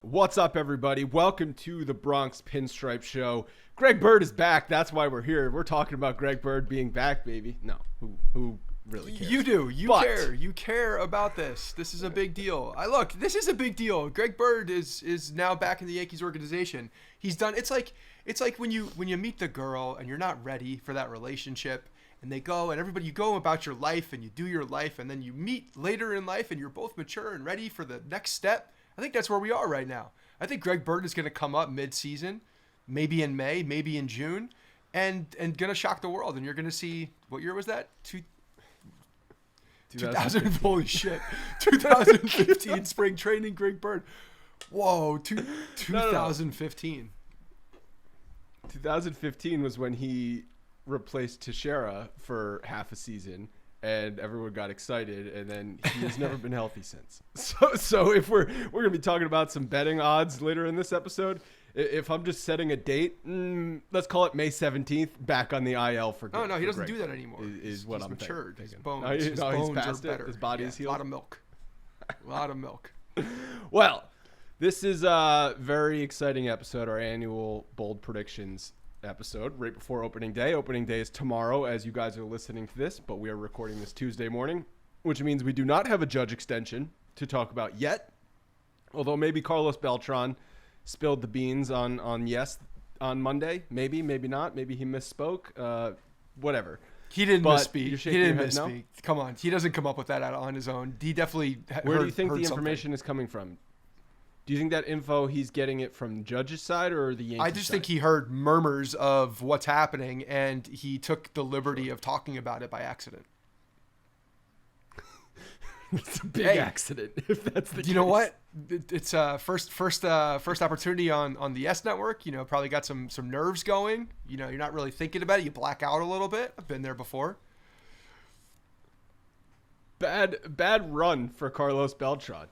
What's up, everybody? Welcome to the Bronx Pinstripe Show. Greg Bird is back. That's why we're here. We're talking about Greg Bird being back, baby. No, who really cares? You do. You care. You care about this. This is a big deal. This is a big deal. Greg Bird is now back in the Yankees organization. He's done. It's like when you meet the girl and you're not ready for that relationship, and they go and everybody, you go about your life and you do your life, and then you meet later in life and you're both mature and ready for the next step. I think that's where we are right now. I think Greg Bird is going to come up mid-season, maybe in May, maybe in June, and going to shock the world. And you're going to see, what year was that? 2000. Holy shit. 2015 spring training, Greg Bird. Whoa, 2015. 2015 was when he replaced Teixeira for half a season. And everyone got excited, and then he's never been healthy since. So if we're going to be talking about some betting odds later in this episode, if I'm just setting a date, let's call it May 17th, back on the IL for Greg. No, he doesn't do that anymore. Is what I'm matured. thinking. His bones, he's past are better. His body is healed. A lot of milk. A lot of milk. Well, this is a very exciting episode, our annual Bold Predictions episode right before opening day. Opening day is tomorrow as you guys are listening to this, but we are recording this Tuesday morning, which means we do not have a judge extension to talk about yet. Although maybe Carlos Beltran spilled the beans on Monday. Maybe not. Maybe he misspoke. Whatever. He didn't misspeak. He didn't misspeak. No? Come on. He doesn't come up with that on his own. He definitely Where do you think the something. information is coming from? Do you think that info, he's getting it from the judge's side or the Yankees side? I just think he heard murmurs of what's happening, and he took the liberty of talking about it by accident. It's a big accident, if that's the case. You know what? It's first opportunity on the S Network. You know, probably got some nerves going. You know, you're not really thinking about it. You black out a little bit. I've been there before. Bad run for Carlos Beltran.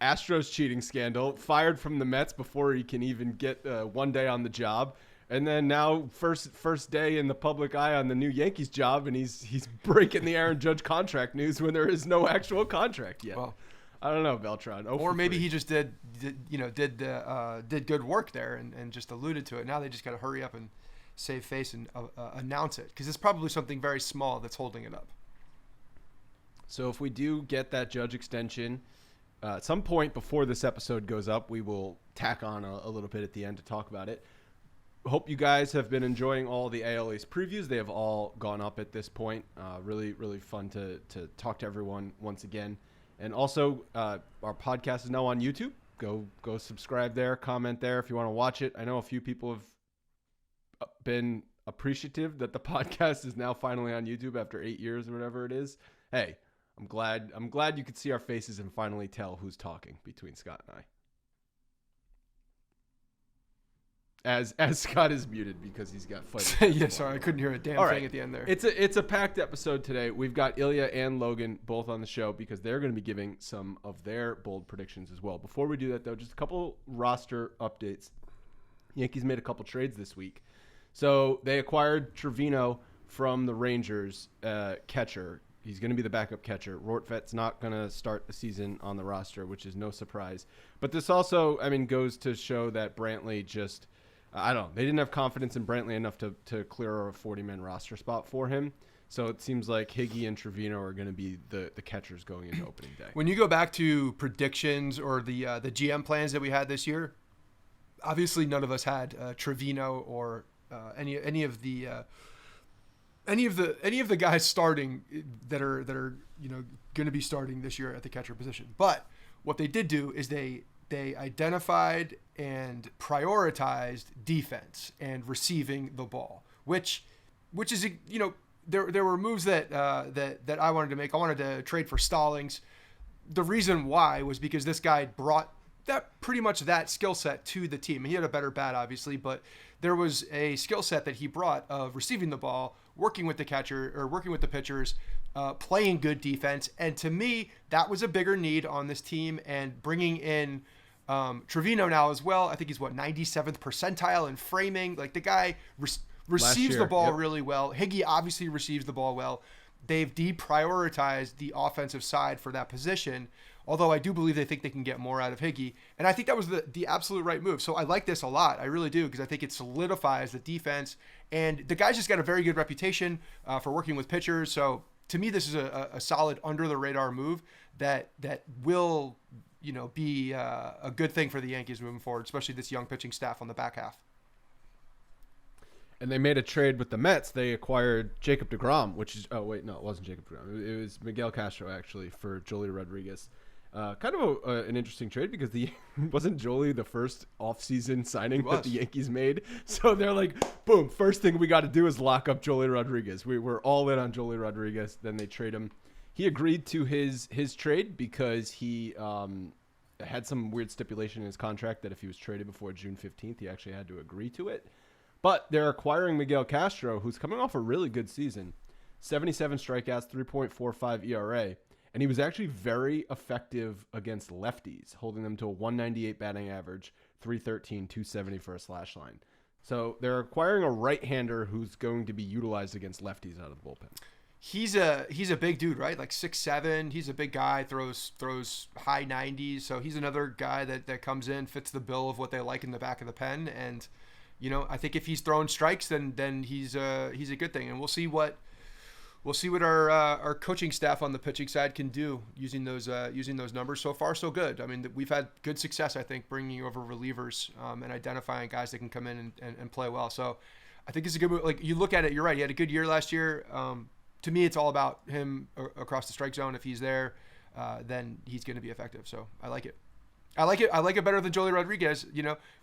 Astros cheating scandal, fired from the Mets before he can even get 1 day on the job, and then now first day in the public eye on the new Yankees job, and he's breaking the Aaron Judge contract news when there is no actual contract yet. Well, I don't know, Beltran. Or maybe he just did good work there and just alluded to it. Now they just got to hurry up and save face and announce it, because it's probably something very small that's holding it up. So if we do get that Judge extension, at some point before this episode goes up, we will tack on a little bit at the end to talk about it. Hope you guys have been enjoying all the AL East previews. They have all gone up at this point. Really, really fun to talk to everyone once again. And also, our podcast is now on YouTube. Go subscribe there, comment there if you want to watch it. I know a few people have been appreciative that the podcast is now finally on YouTube after 8 years or whatever it is. Hey, I'm glad you could see our faces and finally tell who's talking between Scott and I. As Scott is muted because he's got fighting. Yeah, sorry, I couldn't hear a damn thing at the end there. It's a packed episode today. We've got Ilya and Logan both on the show because they're going to be giving some of their bold predictions as well. Before we do that, though, just a couple roster updates. Yankees made a couple trades this week. So they acquired Trevino from the Rangers, catcher. He's going to be the backup catcher. Rortvet's not going to start the season on the roster, which is no surprise. But this also, goes to show that Brantley just, I don't know, they didn't have confidence in Brantley enough to clear a 40-man roster spot for him. So it seems like Higgy and Trevino are going to be the catchers going into opening day. When you go back to predictions or the GM plans that we had this year, obviously none of us had Trevino or any of the guys starting that are going to be starting this year at the catcher position. But what they did do is they identified and prioritized defense and receiving the ball, which is there were moves that I wanted to make. I wanted to trade for Stallings. The reason why was because this guy brought that skill set to the team. He had a better bat, obviously, but there was a skill set that he brought of receiving the ball, working with the catcher or working with the pitchers, playing good defense. And to me, that was a bigger need on this team. And bringing in Trevino now as well, I think he's 97th percentile in framing. Like, the guy receives the ball really well. Higgy obviously receives the ball well. They've deprioritized the offensive side for that position. Although I do believe they think they can get more out of Higgy. And I think that was the absolute right move. So I like this a lot. I really do, because I think it solidifies the defense. And the guy's just got a very good reputation for working with pitchers. So to me, this is a solid under-the-radar move that will, be a good thing for the Yankees moving forward, especially this young pitching staff on the back half. And they made a trade with the Mets. They acquired Jacob deGrom, which is... Oh, wait, no, it wasn't Jacob deGrom. It was Miguel Castro, actually, for Joely Rodriguez. Kind of an interesting trade, because wasn't Joely the first offseason signing that the Yankees made? So they're like, boom, first thing we got to do is lock up Joely Rodriguez. We're all in on Joely Rodriguez. Then they trade him. He agreed to his trade because he had some weird stipulation in his contract that if he was traded before June 15th, he actually had to agree to it. But they're acquiring Miguel Castro, who's coming off a really good season. 77 strikeouts, 3.45 ERA. And he was actually very effective against lefties, holding them to a 198 batting average, 313, 270 for a slash line. So they're acquiring a right-hander who's going to be utilized against lefties out of the bullpen. He's a big dude, right? Like 6'7". He's a big guy, throws high 90s. So he's another guy that comes in, fits the bill of what they like in the back of the pen. And, I think if he's throwing strikes, then he's a good thing. And we'll see what our coaching staff on the pitching side can do using those numbers. So far, so good. I mean, we've had good success, I think, bringing over relievers and identifying guys that can come in and play well. So I think it's a good move. Like, you look at it, you're right. He had a good year last year. To me, it's all about him across the strike zone. If he's there, then he's going to be effective. So I like it. I like it better than Joely Rodriguez.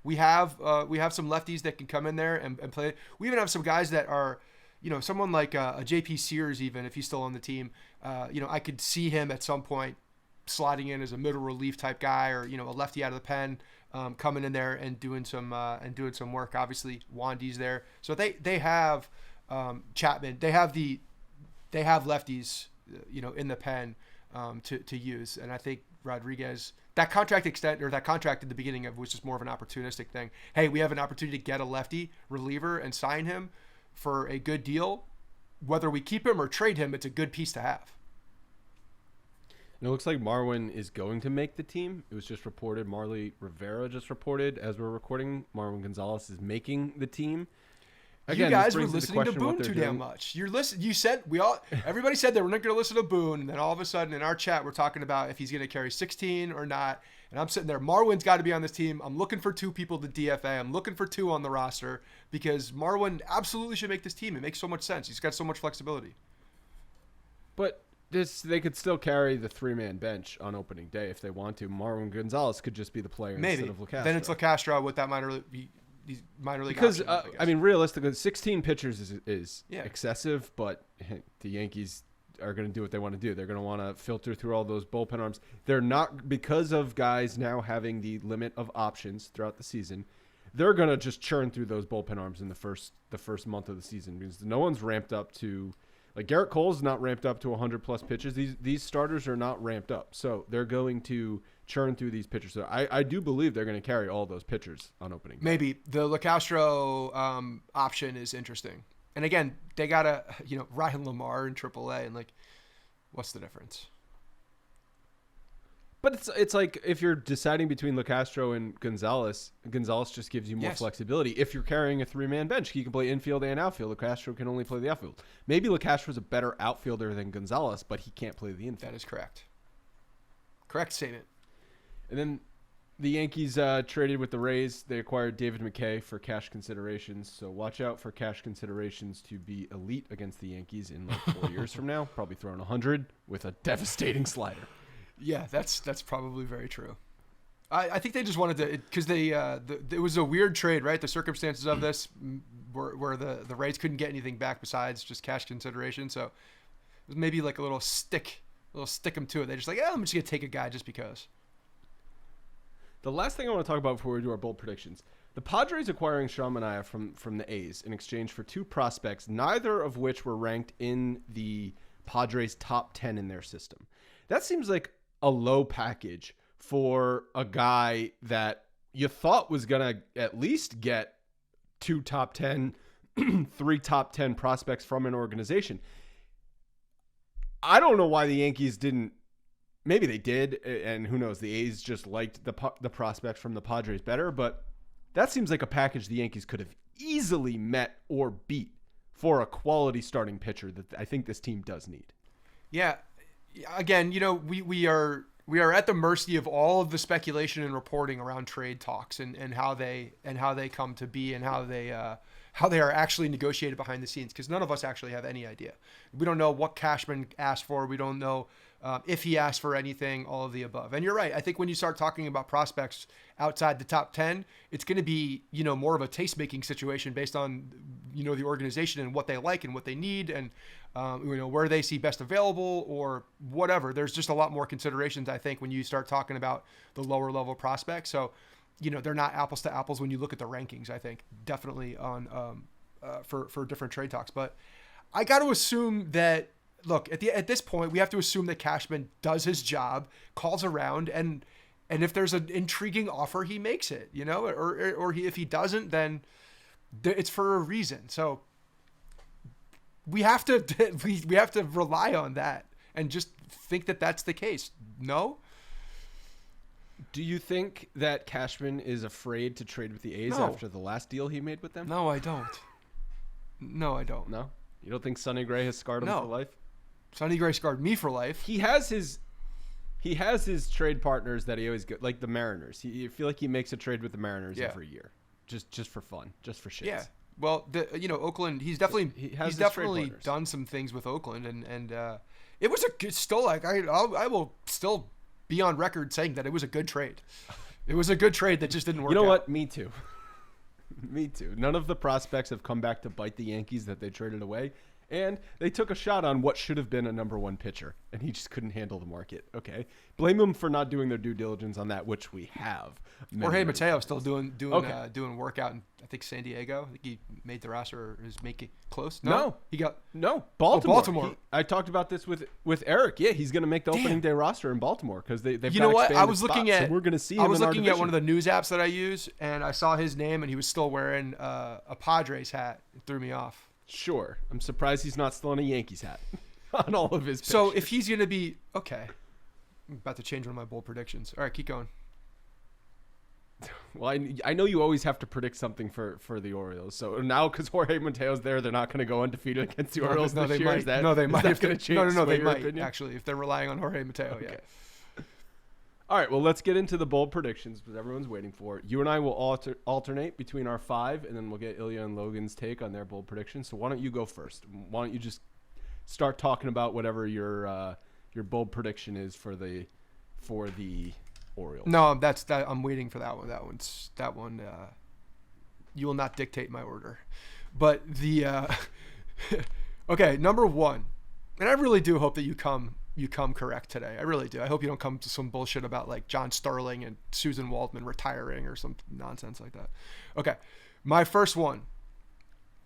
We have some lefties that can come in there and play. We even have some guys that are, someone like a JP Sears, even if he's still on the team. I could see him at some point sliding in as a middle relief type guy, or a lefty out of the pen, coming in there and doing some work. Obviously, Wandy's there, so they have Chapman. They have lefties, in the pen to use, and I think Rodriguez. That contract at the beginning of was just more of an opportunistic thing. Hey, we have an opportunity to get a lefty reliever and sign him for a good deal. Whether we keep him or trade him, it's a good piece to have. And it looks like Marvin is going to make the team. It was just reported. Marley Rivera just reported as we're recording. Marvin Gonzalez is making the team. Again, you guys were listening to Boone too damn much. You said everybody said they were not going to listen to Boone, and then all of a sudden in our chat we're talking about if he's going to carry 16 or not. And I'm sitting there, Marwin's got to be on this team. I'm looking for 2 people to DFA. I'm looking for 2 on the roster because Marvin absolutely should make this team. It makes so much sense. He's got so much flexibility. But they could still carry the 3-man bench on opening day if they want to. Marvin Gonzalez could just be the player instead of LeCastro. Then it's LeCastro with that minor league because option, I mean, realistically, 16 pitchers is excessive, but the Yankees are going to do what they want to do. They're going to want to filter through all those bullpen arms. They're not, because of guys now having the limit of options throughout the season, they're going to just churn through those bullpen arms in the first month of the season, because no one's ramped up to, like, Garrett Cole's not ramped up to 100+ pitches. These starters are not ramped up, so they're going to churn through these pitchers. So I do believe they're going to carry all those pitchers on opening day. Maybe the LeCastro option is interesting. And again, they got Ryan Lamar in AAA, and like, what's the difference? But it's like if you're deciding between LeCastro and Gonzalez just gives you more flexibility. If you're carrying a 3-man bench, he can play infield and outfield. LeCastro can only play the outfield. Maybe LeCastro's a better outfielder than Gonzalez, but he can't play the infield. That is correct. Correct statement. And then the Yankees traded with the Rays. They acquired David Mckay for cash considerations. So watch out for cash considerations to be elite against the Yankees in like 4 years from now. Probably throwing 100 with a devastating slider. Yeah, that's probably very true. I think they just wanted to, because it was a weird trade, right? The circumstances of this where the Rays couldn't get anything back besides just cash consideration. So it was maybe like a little stick them to it. They're just like, I'm just gonna take a guy just because. The last thing I want to talk about before we do our bold predictions, the Padres acquiring Sean Manaea from the A's in exchange for 2 prospects, neither of which were ranked in the Padres' top 10 in their system. That seems like a low package for a guy that you thought was going to at least get 2 top 10, 3 top 10 prospects from an organization. I don't know why the Yankees didn't maybe they did, and who knows? The A's just liked the prospects from the Padres better, but that seems like a package the Yankees could have easily met or beat for a quality starting pitcher that I think this team does need. Yeah. Again, we are at the mercy of all of the speculation and reporting around trade talks and how they come to be and how they are actually negotiated behind the scenes, because none of us actually have any idea. We don't know what Cashman asked for. We don't know if he asked for anything, all of the above. And you're right. I think when you start talking about prospects outside the top 10, it's going to be, more of a taste-making situation based on, the organization and what they like and what they need and, where they see best available or whatever. There's just a lot more considerations, I think, when you start talking about the lower level prospects. So, they're not apples to apples when you look at the rankings, I think, definitely on for different trade talks. But I got to assume that, look, at this point, we have to assume that Cashman does his job, calls around, and if there's an intriguing offer, he makes it, or if he doesn't, then it's for a reason. So we have to we have to rely on that and just think that that's the case. No. Do you think that Cashman is afraid to trade with the A's after the last deal he made with them? No, I don't. No? You don't think Sonny Gray has scarred him for life? Sonny Gray scarred me for life. He has his trade partners that he always get, like the Mariners. You feel like he makes a trade with the Mariners every year, just for fun, just for shits. Yeah. Well, Oakland. He's definitely done some things with Oakland, and it was I will still be on record saying that it was a good trade. It was a good trade that just didn't work out. You know what? Me too. Me too. None of the prospects have come back to bite the Yankees that they traded away. And they took a shot on what should have been a number one pitcher, and he just couldn't handle the market. Okay, blame them for not doing their due diligence on that, which we have. Jorge Mateo still doing workout in, I think, San Diego. I think he made the roster or is making close. No, he got Baltimore. Baltimore. I talked about this with Eric. Yeah, he's going to make the opening day roster in Baltimore because they've got what? I was looking at. So we're going to see him. I was looking at one of the news apps that I use, and I saw his name, and he was still wearing a Padres hat. It threw me off. Sure. I'm surprised he's not still in a Yankees hat on all of his pictures. So if he's going to be – okay. I'm about to change one of my bold predictions. All right, keep going. Well, I know you always have to predict something for the Orioles. So now because Jorge Mateo's there, they're not going to go undefeated against the Orioles this year. Might. They might. Is that going to change? No, they might, actually, if they're relying on Jorge Mateo. Okay. Yeah. All right, well, let's get into the bold predictions because everyone's waiting for it. You and I will alternate between our 5, and then we'll get Ilya and Logan's take on their bold predictions. So why don't you go first? Why don't you just start talking about whatever your bold prediction is for the Orioles? No, that. I'm waiting for that one. That one. You will not dictate my order, but the okay, number 1, and I really do hope that you come correct today. I really do. I hope you don't come to some bullshit about like John Sterling and Susan Waldman retiring or some nonsense like that. Okay. My first one,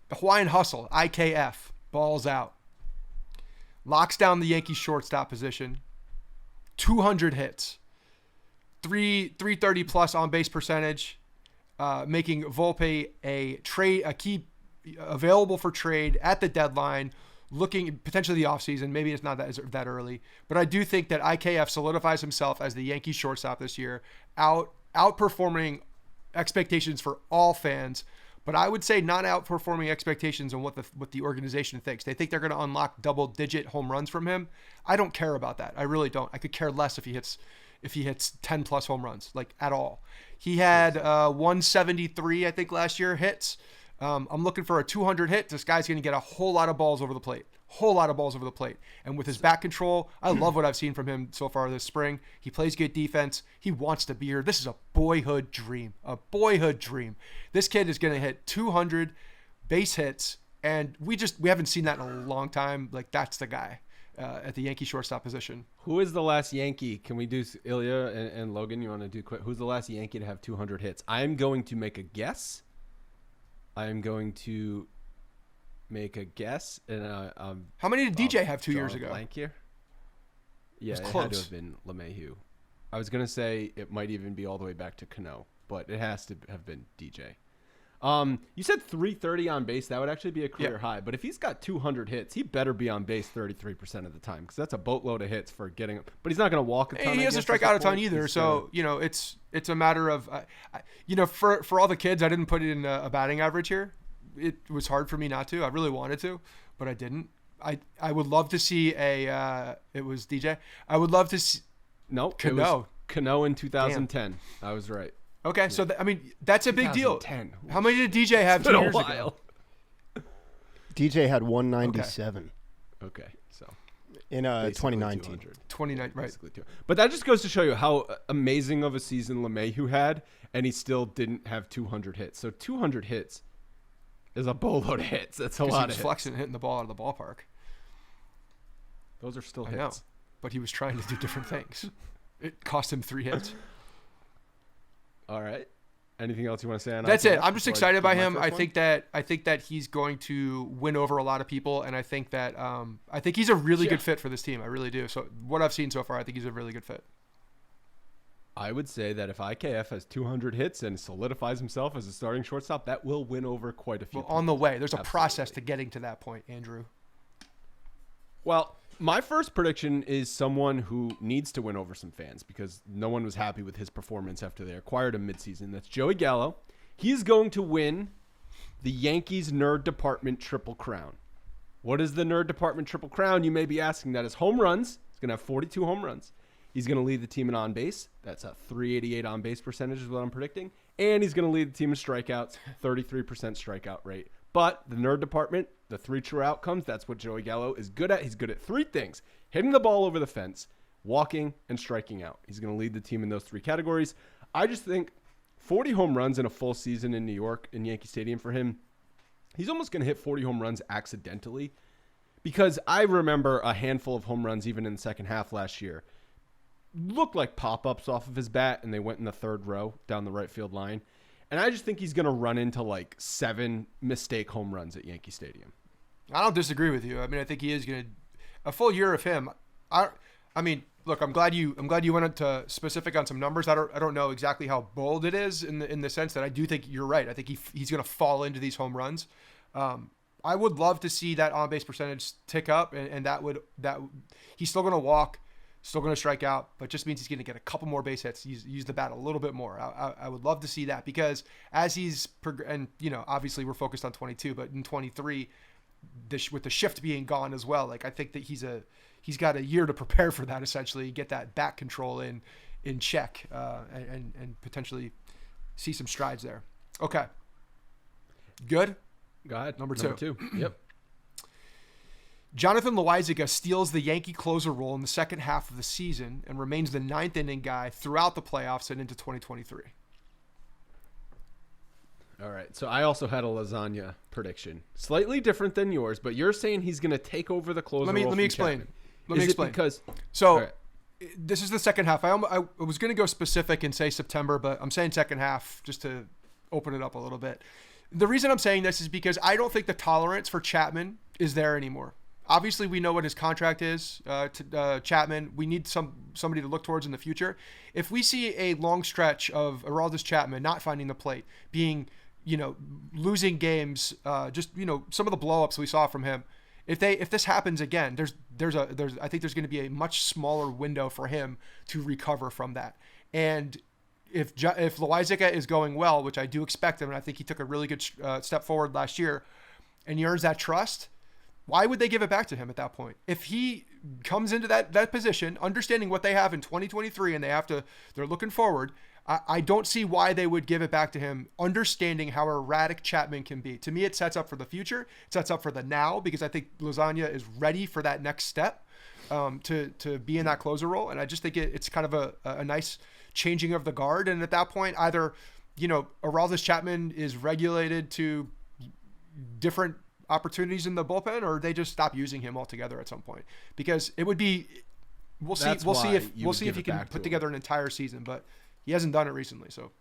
the Hawaiian Hustle, IKF, balls out. Locks down the Yankees shortstop position. 200 hits. 330 plus on base percentage, making Volpe a key available for trade at the deadline, looking potentially the offseason. Maybe it's not that early, but I do think that IKF solidifies himself as the Yankees shortstop this year, outperforming expectations for all fans. But I would say not outperforming expectations on what the organization thinks. They think they're going to unlock double-digit home runs from him. I don't care about that. I really don't. I could care less if he hits 10 plus home runs, like at all. He had 173, I think, last year hits. I'm looking for a 200 hit. This guy's going to get a whole lot of balls over the plate. And with his bat control, I love what I've seen from him so far this spring. He plays good defense. He wants to be here. This is a boyhood dream. This kid is going to hit 200 base hits, and we haven't seen that in a long time. Like, that's the guy at the Yankee shortstop position. Who is the last Yankee? Can we do Ilya and Logan? You want to do quick? Who's the last Yankee to have 200 hits? I'm going to make a guess. And how many did DJ have 2 years ago? Blank here. Yeah, it close. Had to have been LeMahieu. I was gonna say it might even be all the way back to Cano, but it has to have been DJ. You said 330 on base. That would actually be a career high. But if he's got 200 hits, he better be on base 33% of the time because that's a boatload of hits for getting. But he's not going to walk a ton. He doesn't strike out a ton either. So it's a matter of for all the kids, I didn't put it in a batting average here. It was hard for me not to. I really wanted to, but I didn't. I would love to see it was DJ. I would love to see. No, Cano in 2010. Damn. I was right. Okay, yeah. So that's a big deal. How many did DJ have 2 years ago? DJ had 197. Okay, so in 2019. 29, right. But that just goes to show you how amazing of a season LeMahieu had, and he still didn't have 200 hits. So 200 hits is a boatload of hits. That's a lot of hits. He was flexing and hitting the ball out of the ballpark. Those are still hits. I know, but he was trying to do different things. It cost him 3 hits. All right. Anything else you want to say on That's it. I'm just excited by him. I think that he's going to win over a lot of people, and I think that he's a really good fit for this team. I really do. So what I've seen so far, I think he's a really good fit. I would say that if IKF has 200 hits and solidifies himself as a starting shortstop, that will win over quite a few people. On the way. There's a process to getting to that point, Andrew. Well, my first prediction is someone who needs to win over some fans because no one was happy with his performance after they acquired him midseason. That's Joey Gallo. He's going to win the Yankees Nerd Department Triple Crown. What is the Nerd Department Triple Crown? You may be asking. That is home runs. He's going to have 42 home runs. He's going to lead the team in on base. That's a 388 on base percentage is what I'm predicting. And he's going to lead the team in strikeouts, 33% strikeout rate. But the Nerd Department, the 3 true outcomes, that's what Joey Gallo is good at. He's good at 3 things: hitting the ball over the fence, walking, and striking out. He's going to lead the team in those 3 categories. I just think 40 home runs in a full season in New York in Yankee Stadium for him, he's almost going to hit 40 home runs accidentally because I remember a handful of home runs even in the second half last year looked like pop-ups off of his bat, and they went in the 3rd row down the right field line. And I just think he's going to run into like 7 mistake home runs at Yankee Stadium. I don't disagree with you. I mean, I think he is going to a full year of him. I mean, look, I'm glad you went into specific on some numbers. I don't know exactly how bold it is in the sense that I do think you're right. I think he's going to fall into these home runs. I would love to see that on base percentage tick up, and that he's still going to walk. Still going to strike out, but just means he's going to get a couple more base hits, use the bat a little bit more. I would love to see that because as he's and obviously we're focused on 22, but in 23, with the shift being gone as well, like I think that he's got a year to prepare for that, essentially get that bat control in check and potentially see some strides there. Okay, good. Go ahead. Number two. Yep. Jonathan Loáisiga steals the Yankee closer role in the second half of the season and remains the 9th inning guy throughout the playoffs and into 2023. All right. So I also had a lasagna prediction. Slightly different than yours, but you're saying he's going to take over the closer role. Let me explain. Chapman. Let me explain. Because this is the second half. I was going to go specific and say September, but I'm saying second half just to open it up a little bit. The reason I'm saying this is because I don't think the tolerance for Chapman is there anymore. Obviously, we know what his contract is to Chapman. We need somebody to look towards in the future. If we see a long stretch of Aroldis Chapman not finding the plate, being, losing games, just some of the blow-ups we saw from him. If this happens again, I think there's going to be a much smaller window for him to recover from that. And if Loáisiga is going well, which I do expect him, and I think he took a really good step forward last year, and he earns that trust. Why would they give it back to him at that point? If he comes into that position, understanding what they have in 2023 and they're looking forward, I don't see why they would give it back to him, understanding how erratic Chapman can be. To me, it sets up for the future. It sets up for the now because I think Lasagna is ready for that next step to be in that closer role. And I just think it's kind of a nice changing of the guard. And at that point, either, Aroldis Chapman is regulated to different opportunities in the bullpen, or they just stop using him altogether at some point, because it would be, we'll see if he can put together an entire season, but he hasn't done it recently. So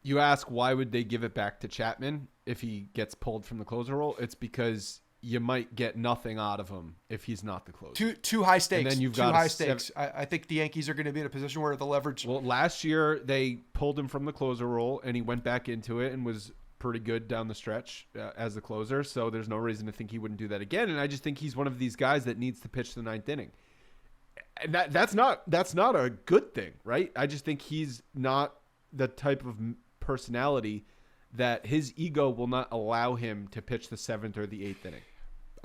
you ask, why would they give it back to Chapman if he gets pulled from the closer role? It's because you might get nothing out of him if he's not the closer. Too high stakes. And then you've too got high stakes. I think the Yankees are going to be in a position where the leverage. Well, last year they pulled him from the closer role, and he went back into it and was pretty good down the stretch as the closer. So there's no reason to think he wouldn't do that again. And I just think he's one of these guys that needs to pitch the ninth inning. And that's not a good thing, right? I just think he's not the type of personality that his ego will not allow him to pitch the seventh or the eighth inning.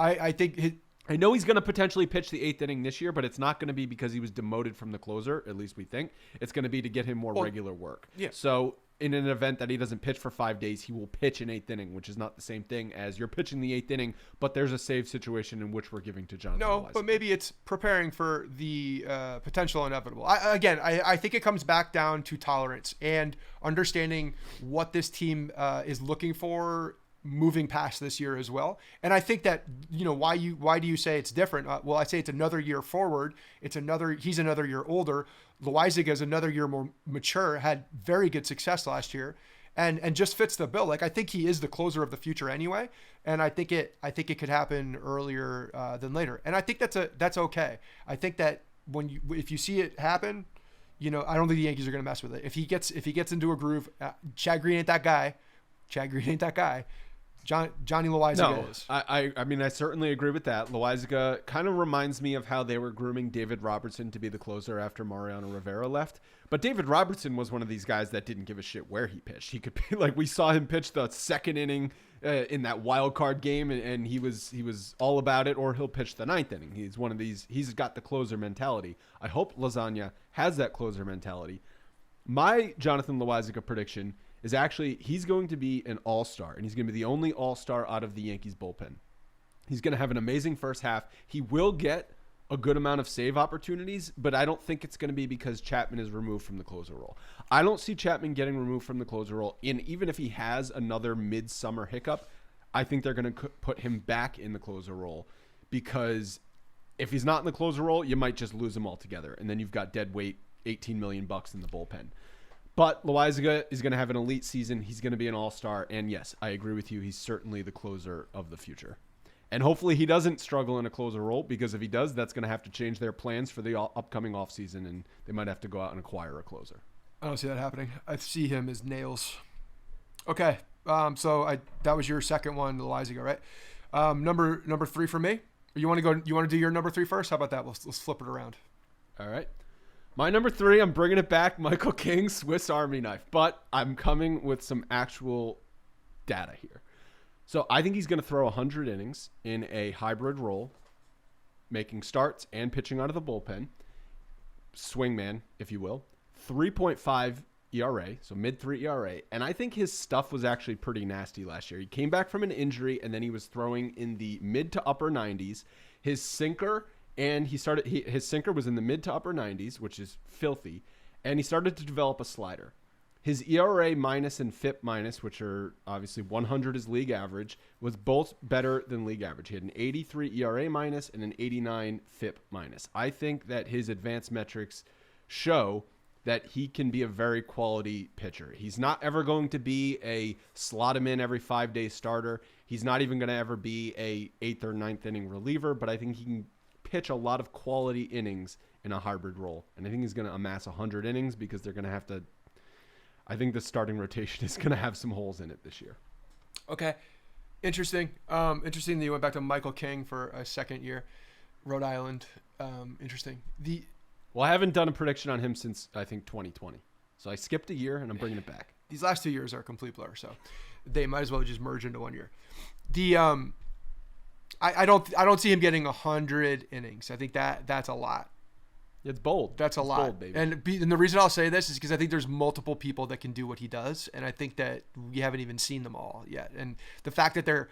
I think I know he's going to potentially pitch the eighth inning this year, but it's not going to be because he was demoted from the closer, at least we think. It's going to be to get him more regular work. Yeah. So in an event that he doesn't pitch for 5 days, he will pitch an eighth inning, which is not the same thing as you're pitching the eighth inning, but there's a save situation in which we're giving to Jonathan. No, but maybe it's preparing for the potential inevitable. I think it comes back down to tolerance and understanding what this team is looking for moving past this year as well. And I think that, why do you say it's different? Well, I say it's another year forward. He's another year older. Loaizaga is another year more mature, had very good success last year, and just fits the bill. Like, I think he is the closer of the future anyway. And I think it could happen earlier than later. And I think that's okay. I think that if you see it happen, I don't think the Yankees are going to mess with it. If he gets into a groove, Chad Green ain't that guy. Johnny Loaizaga is. I mean, I certainly agree with that. Loaizaga kind of reminds me of how they were grooming David Robertson to be the closer after Mariano Rivera left. But David Robertson was one of these guys that didn't give a shit where he pitched. He could be like, we saw him pitch the second inning in that wild card game, and he was all about it, or he'll pitch the ninth inning. He's one of these. He's got the closer mentality. I hope Lasagna has that closer mentality. My Jonathan Loaizaga prediction is actually he's going to be an all-star, and he's going to be the only all-star out of the Yankees bullpen. He's going to have an amazing first half. He will get a good amount of save opportunities, but I don't think it's going to be because Chapman is removed from the closer role. I don't see Chapman getting removed from the closer role, and even if he has another midsummer hiccup, I think they're going to put him back in the closer role, because if he's not in the closer role, you might just lose him altogether, and then you've got dead weight, $18 million in the bullpen. But Loaizaga is going to have an elite season. He's going to be an all-star. And yes, I agree with you. He's certainly the closer of the future. And hopefully he doesn't struggle in a closer role, because if he does, that's going to have to change their plans for the upcoming offseason, and they might have to go out and acquire a closer. I don't see that happening. I see him as nails. Okay. So that was your second one, Loaizaga, right? Number 3 for me. You want to do your number 3 first? How about that? Let's flip it around. All right. My number 3, I'm bringing it back, Michael King, Swiss Army knife. But I'm coming with some actual data here. So I think he's going to throw 100 innings in a hybrid role, making starts and pitching out of the bullpen. Swingman, if you will. 3.5 ERA, so mid-3 ERA. And I think his stuff was actually pretty nasty last year. He came back from an injury, and then he was throwing in the mid to upper 90s. His sinker... And his sinker was in the mid to upper 90s, which is filthy. And he started to develop a slider. His ERA minus and FIP minus, which are obviously 100 is league average, was both better than league average. He had an 83 ERA minus and an 89 FIP minus. I think that his advanced metrics show that he can be a very quality pitcher. He's not ever going to be a slot him in every 5-day starter. He's not even going to ever be a 8th or 9th inning reliever, but I think he can pitch a lot of quality innings in a hybrid role. And I think he's going to amass 100 innings, because they're going to have to, I think the starting rotation is going to have some holes in it this year. Okay. Interesting. Interesting that you went back to Michael King for a second year. Rhode Island. Interesting. Well, I haven't done a prediction on him since, I think, 2020. So I skipped a year, and I'm bringing it back. These last 2 years are a complete blur, so they might as well just merge into 1 year. I don't see him getting 100 innings. I think that's a lot. It's bold. That's a lot. Bold, baby. And the reason I'll say this is because I think there's multiple people that can do what he does, and I think that we haven't even seen them all yet. And the fact that they're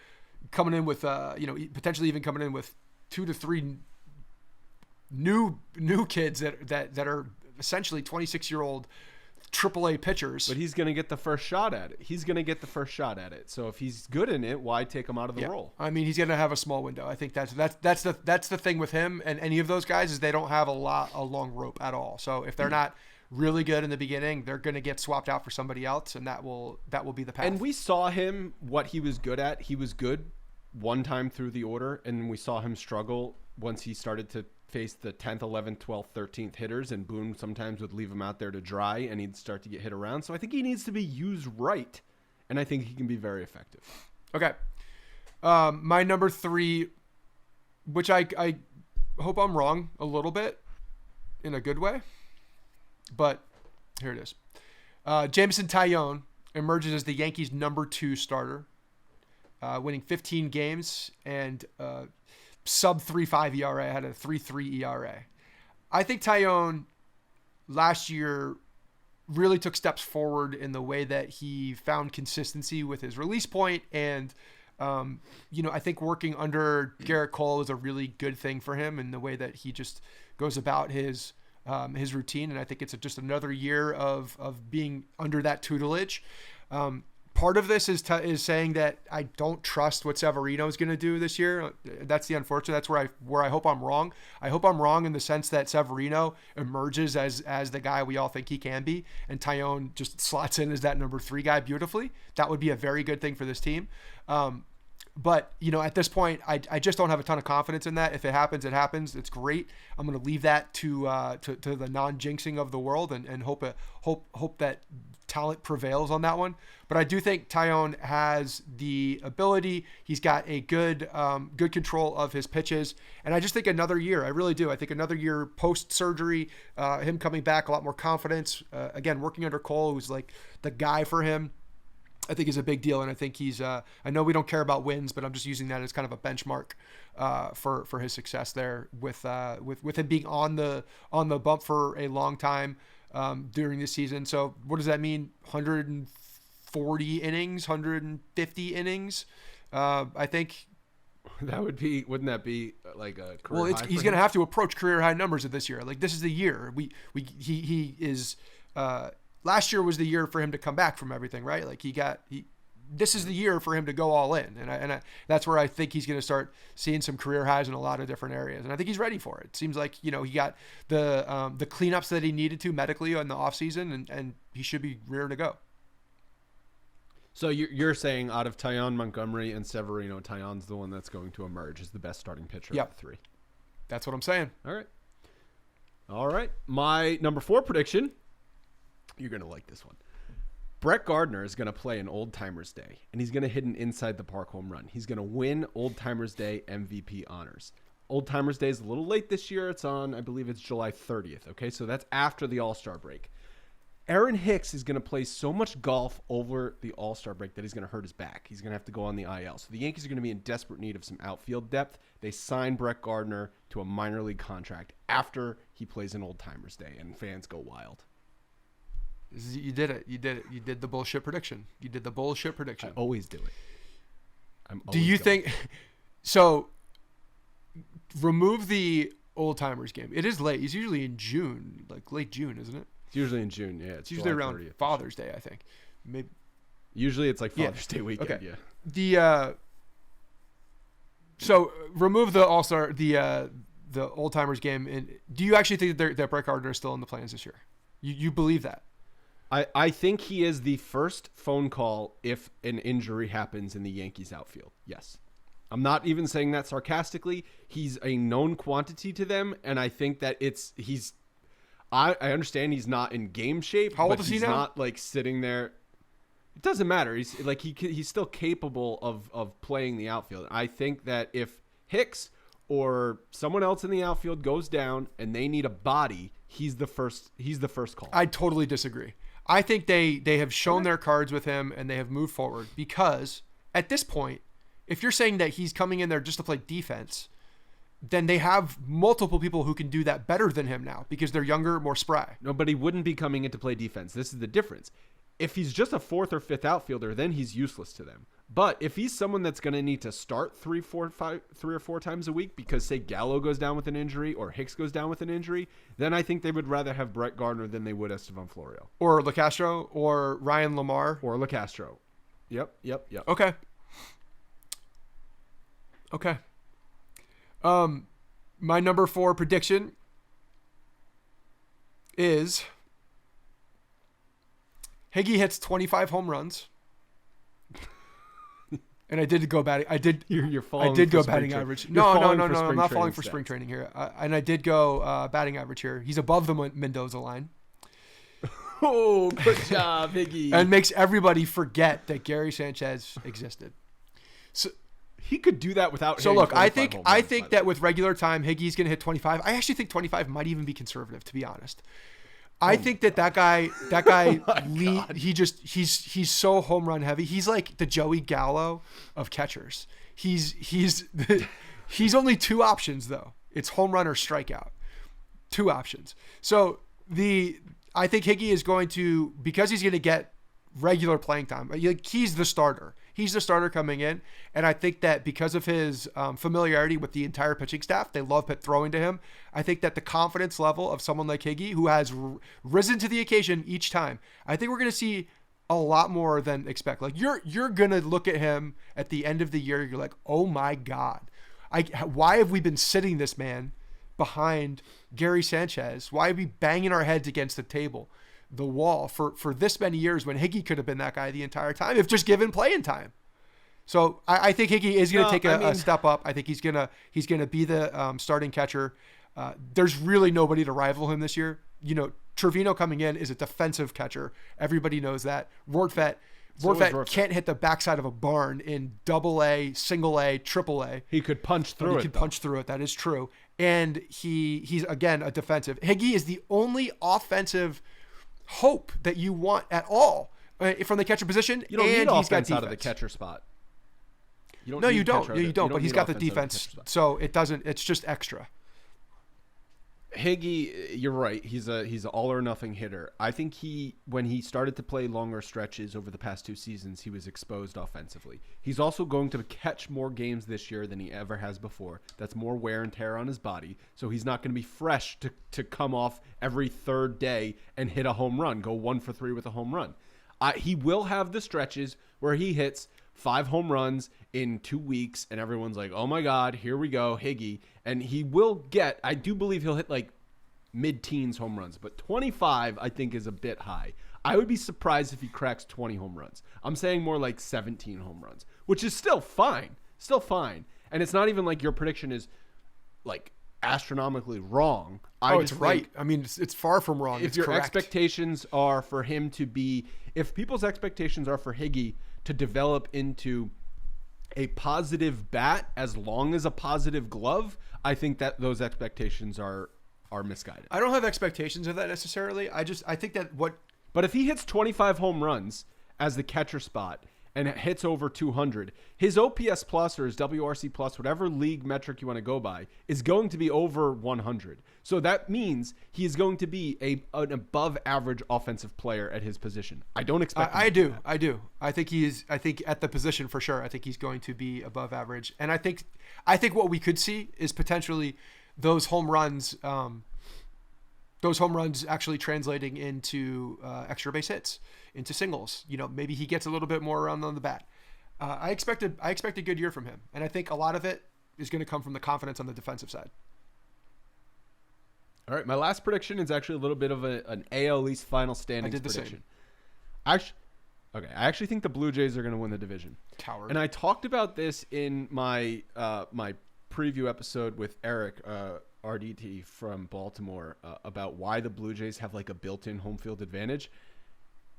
coming in with, potentially even coming in with 2 to 3 new kids that are essentially 26-year-old AAA pitchers. But he's going to get the first shot at it. So if he's good in it, why take him out of the role? I mean, he's going to have a small window. I think that's the thing with him and any of those guys is they don't have a long rope at all. So if they're not really good in the beginning, they're going to get swapped out for somebody else, and that will be the path. And we saw him, what he was good at. He was good one time through the order, and we saw him struggle once he started to face the 10th, 11th, 12th, 13th hitters, and Boone sometimes would leave him out there to dry, and he'd start to get hit around. So I think he needs to be used right, and I think he can be very effective. Okay. My number 3, which I hope I'm wrong a little bit in a good way, but here it is. Jameson Taillon emerges as the Yankees' number 2 starter, winning 15 games and sub 3.5 ERA. Had a 3.3 ERA. I think Taillon last year really took steps forward in the way that he found consistency with his release point, and I think working under Garrett Cole is a really good thing for him in the way that he just goes about his routine. And I think it's just another year of being under that tutelage. Part of this is saying that I don't trust what Severino is going to do this year. That's the unfortunate. That's where I hope I'm wrong. I hope I'm wrong in the sense that Severino emerges as the guy we all think he can be, and Taillon just slots in as that number 3 guy beautifully. That would be a very good thing for this team. But at this point, I just don't have a ton of confidence in that. If it happens, it happens. It's great. I'm going to leave that to the non-jinxing of the world and hope that talent prevails on that one. But I do think Taillon has the ability. He's got a good control of his pitches. And I just think another year, I really do. I think another year post-surgery, him coming back, a lot more confidence. Again, working under Cole, who's like the guy for him, I think is a big deal. And I think he's, I know we don't care about wins, but I'm just using that as kind of a benchmark for his success there with him being on the bump for a long time during the season. So what does that mean? 140 innings, 150 innings. I think wouldn't that be like a career high? He's going to have to approach career high numbers of this year. Like, this is the year he is, last year was the year for him to come back from everything, right? Like this is the year for him to go all in. And that's where I think he's going to start seeing some career highs in a lot of different areas. And I think he's ready for it. It seems like, he got the cleanups that he needed to medically in the offseason, and he should be ready to go. So you're saying out of Taillon, Montgomery, and Severino, Taillon's the one that's going to emerge as the best starting pitcher of the 3. That's what I'm saying. All right. My number 4 prediction, you're going to like this one. Brett Gardner is going to play an Old Timers Day, and he's going to hit an inside the park home run. He's going to win Old Timers Day MVP honors. Old Timers Day is a little late this year. It's on, I believe it's July 30th. Okay, so that's after the All-Star break. Aaron Hicks is going to play so much golf over the All-Star break that he's going to hurt his back. He's going to have to go on the IL. So the Yankees are going to be in desperate need of some outfield depth. They signed Brett Gardner to a minor league contract after he plays an Old Timers Day, and fans go wild. You did it. You did the bullshit prediction. I always do it. Do you think so? Remove the Old Timers game. It is late. It's usually in June, like late June, isn't it? It's usually in June. Yeah, it's usually around 30th. Father's Day, I think. Maybe. Usually it's like Father's Day weekend. Okay. Yeah. So remove the All-Star, the Old Timers game. And do you actually think that Brett Gardner is still in the plans this year? You believe that? I think he is the first phone call if an injury happens in the Yankees outfield. Yes. I'm not even saying that sarcastically. He's a known quantity to them, and I think that I understand he's not in game shape. How old is he now? He's not like sitting there. It doesn't matter. He's like he's still capable of playing the outfield. I think that if Hicks or someone else in the outfield goes down and they need a body, he's the first call. I totally disagree. I think they have shown their cards with him and they have moved forward, because at this point, if you're saying that he's coming in there just to play defense, then they have multiple people who can do that better than him now because they're younger, more spry. No, but he wouldn't be coming in to play defense. This is the difference. If he's just a 4th or 5th outfielder, then he's useless to them. But if he's someone that's going to need to start 3 or 4 times a week because, say, Gallo goes down with an injury or Hicks goes down with an injury, then I think they would rather have Brett Gardner than they would Estevan Florio. Or LeCastro or Ryan Lamar. Or LeCastro. Yep. Okay. My number 4 prediction is Higgy hits 25 home runs. And I did go batting. You're falling. I did for go spring batting tra- average. you're No. falling for I'm spring not falling training for spring stats. training here. And I did go batting average here. He's above the Mendoza line. Oh, good job, Higgy. And makes everybody forget that Gary Sanchez existed. So he could do that without. So hitting look, I 25 think home runs, by the that way. with regular time, Higgy's going to hit 25. I actually think 25 might even be conservative, to be honest. I think that guy, he's so home run heavy. He's like the Joey Gallo of catchers. He's only two options though. It's home run or strikeout. Two options. So I think Higgy is going to, because he's going to get regular playing time. He's the starter. He's the starter coming in. And I think that because of his familiarity with the entire pitching staff, they love throwing to him. I think that the confidence level of someone like Higgy, who has risen to the occasion each time, I think we're going to see a lot more than expect. Like you're going to look at him at the end of the year. You're like, oh my God, why have we been sitting this man behind Gary Sanchez? Why are we banging our heads against the wall for this many years when Higgy could have been that guy the entire time if just given playing time? So I think Higgy is going to take a step up. I think he's gonna be the starting catcher. There's really nobody to rival him this year. Trevino coming in is a defensive catcher. Everybody knows that. Rortvedt can't hit the backside of a barn in AA, single A, triple A. He could punch through it. He could punch through it. That is true. And he's again a defensive. Higgy is the only offensive hope that you want at all from the catcher position. You don't and need he's got offense defense out of the catcher spot. You don't. You don't. But he's need got the offense out of the defense, catcher spot. so it doesn't. It's just extra. Higgy, you're right. He's an all or nothing hitter. I think when he started to play longer stretches over the past 2 seasons, he was exposed offensively. He's also going to catch more games this year than he ever has before. That's more wear and tear on his body. So he's not going to be fresh to come off every third day and hit a home run, go 1 for 3 with a home run. He will have the stretches where he hits 5 home runs in 2 weeks, and everyone's like, oh my God, here we go, Higgy. And he will I do believe he'll hit like mid-teens home runs, but 25 I think is a bit high. I would be surprised if he cracks 20 home runs. I'm saying more like 17 home runs, which is still fine. And it's not even like your prediction is like astronomically wrong. It's right. I mean, it's far from wrong. If your expectations are for him to be, if people's expectations are for Higgy to develop into a positive bat as long as a positive glove, I think that those expectations are misguided. I don't have expectations of that necessarily. I think that But if he hits 25 home runs as the catcher spot and hits over 200, his OPS plus or his WRC plus, whatever league metric you want to go by, is going to be over 100. So that means he is going to be an above average offensive player at his position. I don't expect him I to do. I do. I think at the position for sure, I think he's going to be above average. And I think what we could see is potentially those home runs actually translating into extra base hits, into singles. Maybe he gets a little bit more around on the bat. I expect a good year from him, and I think a lot of it is going to come from the confidence on the defensive side. All right, my last prediction is actually a little bit of an AL East final standings I did the prediction. I actually think the Blue Jays are going to win the division. Coward. And I talked about this in my my preview episode with Eric RDT from Baltimore about why the Blue Jays have like a built-in home field advantage.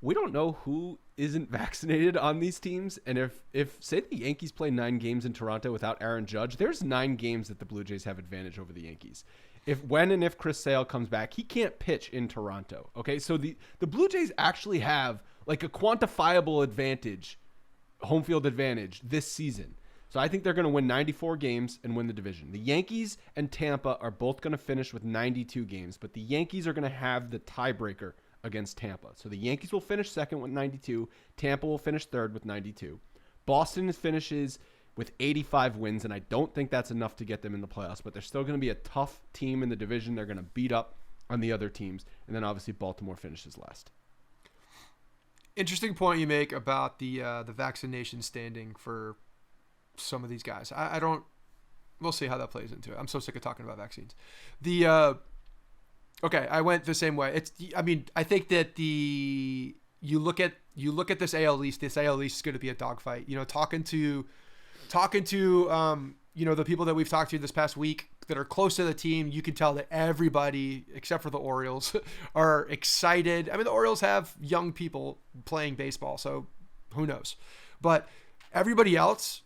We don't know who isn't vaccinated on these teams, and if say the Yankees play 9 games in Toronto without Aaron Judge, there's 9 games that the Blue Jays have advantage over the Yankees. If Chris Sale comes back, he can't pitch in Toronto. Okay, so the Blue Jays actually have like a quantifiable advantage, home field advantage this season. So I think they're going to win 94 games and win the division. The Yankees and Tampa are both going to finish with 92 games, but the Yankees are going to have the tiebreaker against Tampa. So the Yankees will finish second with 92. Tampa will finish third with 92. Boston finishes with 85 wins, and I don't think that's enough to get them in the playoffs, but they're still going to be a tough team in the division. They're going to beat up on the other teams, and then obviously Baltimore finishes last. Interesting point you make about the vaccination standing for some of these guys. We'll see how that plays into it. I'm so sick of talking about vaccines. Okay, I went the same way. I think that you look at this AL East. This AL East is going to be a dogfight. Talking to the people that we've talked to this past week that are close to the team, you can tell that everybody except for the Orioles are excited. I mean, the Orioles have young people playing baseball, so who knows? But everybody else,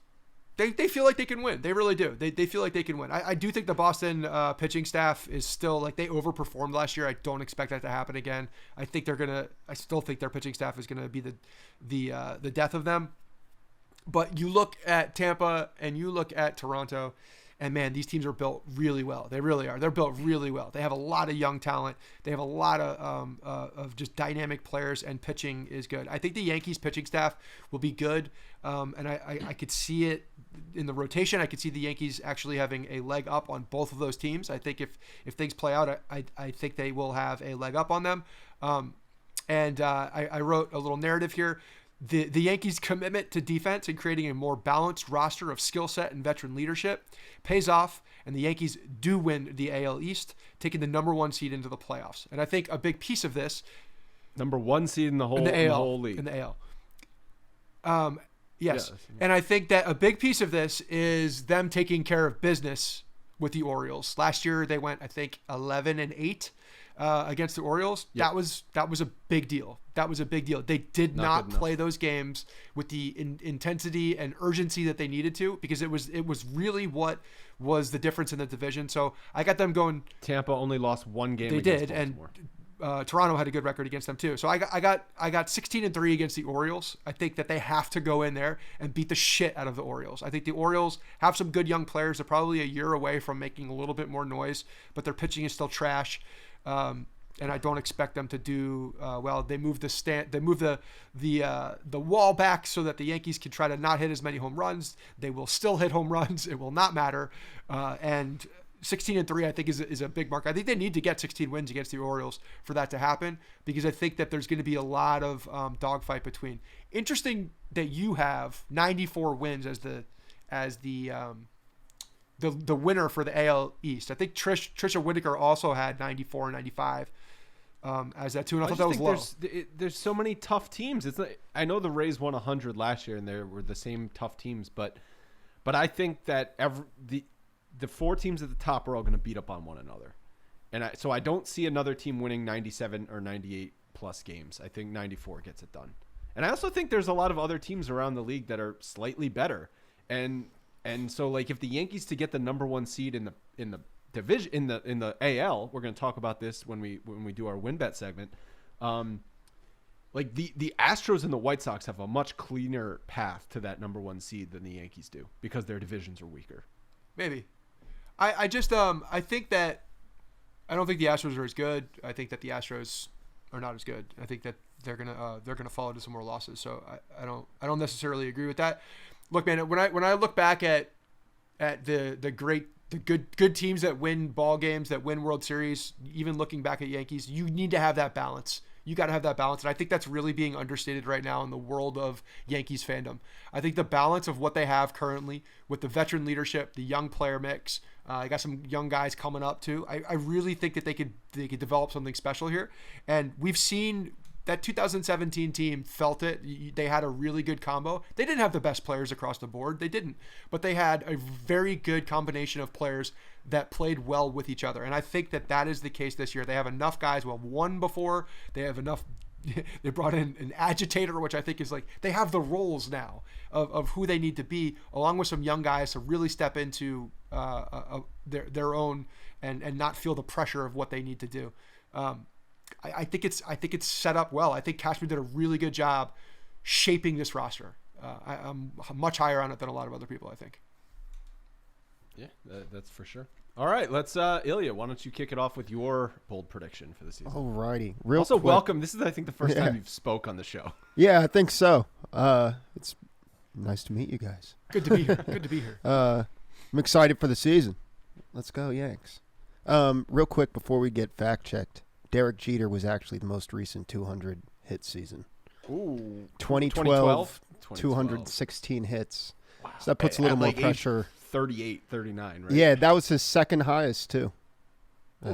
they feel like they can win. They really do. They feel like they can win. I do think the Boston pitching staff is still like they overperformed last year. I don't expect that to happen again. I still think their pitching staff is gonna be the death of them. But you look at Tampa and you look at Toronto, and man, these teams are built really well. They really are. They're built really well. They have a lot of young talent. They have a lot of just dynamic players, and pitching is good. I think the Yankees pitching staff will be good, and I could see it in the rotation. I could see the Yankees actually having a leg up on both of those teams. I think if things play out, I think they will have a leg up on them. I wrote a little narrative here. The Yankees' commitment to defense and creating a more balanced roster of skill set and veteran leadership pays off, and the Yankees do win the AL East, taking the number 1 seed into the playoffs. And I think a big piece of this, number 1 seed in the whole league. In the AL. Yes. And I think that a big piece of this is them taking care of business with the Orioles. Last year they went, I think, 11-8. Against the Orioles. Yep. That was a big deal. They did not play those games with the intensity and urgency that they needed to, because it was really what was the difference in the division. So I got them going. Tampa only lost 1 game. They did, Baltimore. And Toronto had a good record against them too. So I got 16-3 against the Orioles. I think that they have to go in there and beat the shit out of the Orioles. I think the Orioles have some good young players. They're probably a year away from making a little bit more noise, but their pitching is still trash. And I don't expect them to do well. They moved the wall back so that the Yankees can try to not hit as many home runs. They will still hit home runs. It will not matter. And 16-3, I think, is a big mark. I think they need to get 16 wins against the Orioles for that to happen, because I think that there's going to be a lot of dogfight between. Interesting that you have 94 wins as the winner for the AL East. I think Trisha Whitaker also had 94, 95 as that too, and I thought that was low. There's so many tough teams. It's like, I know the Rays won 100 last year, and there were the same tough teams, but I think that the 4 teams at the top are all going to beat up on one another, and so I don't see another team winning 97 or 98 plus games. I think 94 gets it done, and I also think there's a lot of other teams around the league that are slightly better, and so, like, if the Yankees to get the number 1 seed in the division in the AL, we're going to talk about this when we do our win bet segment. Like the Astros and the White Sox have a much cleaner path to that number 1 seed than the Yankees do, because their divisions are weaker. Maybe. I just I think that I don't think the Astros are as good. I think that the Astros are not as good. I think that they're gonna fall into some more losses. So I don't necessarily agree with that. Look, man, when I look back at the good teams that win ball games, that win World Series, even looking back at Yankees, you need to have that balance. You got to have that balance. And I think that's really being understated right now in the world of Yankees fandom. I think the balance of what they have currently with the veteran leadership, the young player mix, I got some young guys coming up too. I really think that they could develop something special here. And we've seen that 2017 team felt it. They had a really good combo. They didn't have the best players across the board. They didn't. But they had a very good combination of players that played well with each other. And I think that is the case this year. They have enough guys who have won before. They have enough. They brought in an agitator, which I think is like, they have the roles now of who they need to be, along with some young guys to really step into their own and not feel the pressure of what they need to do. I think it's set up well. I think Cashman did a really good job shaping this roster. I'm much higher on it than a lot of other people, I think. Yeah, that's for sure. All right, let's Ilya, why don't you kick it off with your bold prediction for the season? All righty. Also, welcome. This is, I think, the first time you've spoke on the show. Yeah, I think so. It's nice to meet you guys. Good to be here. Good to be here. I'm excited for the season. Let's go, Yanks. Real quick before we get fact-checked, Derek Jeter was actually the most recent 200 hit season. Ooh. 2012, 216 hits. Wow. So that puts a little more pressure. 38, 39, right? Yeah, that was his second highest, too.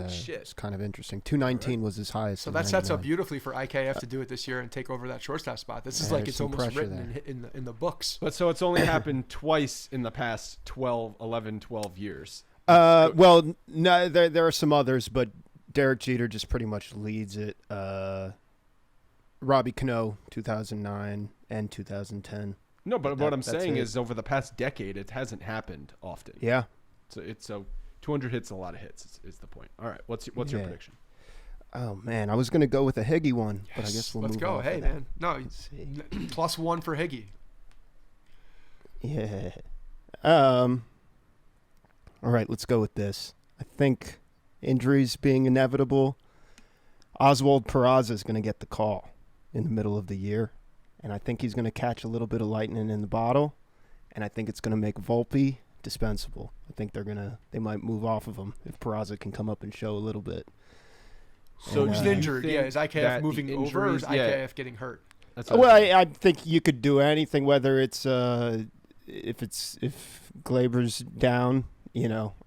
Shit. It's kind of interesting. 219 was his highest. So in that sets up 99. beautifully for IKF to do it this year and take over that shortstop spot. This is Yeah, like there's it's some almost pressure written in the books. But so it's only happened twice in the past 12 years. Well, no, there are some others, but Derek Jeter just pretty much leads it. Robbie Cano, 2009 and 2010. No, but what I'm that's saying it. is over the past decade, it hasn't happened often. Yeah. So 200 hits, a lot of hits is the point. All right, what's your Yeah. prediction? Oh man, I was gonna go with a Higgy one, but I Yes, guess we'll let's move go. off Hey of that. man, no, Let's see. +1 for Higgy. Yeah. All right, let's go with this. I think injuries being inevitable, Oswald Peraza is going to get the call in the middle of the year, and I think he's going to catch a little bit of lightning in the bottle, and I think it's going to make Volpe dispensable. I think they might move off of him if Peraza can come up and show a little bit. So And, Who's do you injured? think Yeah, is IKF that the moving over or is injuries- yeah. IKF getting hurt? That's Well, I think you could do anything, whether it's if Glaber's down.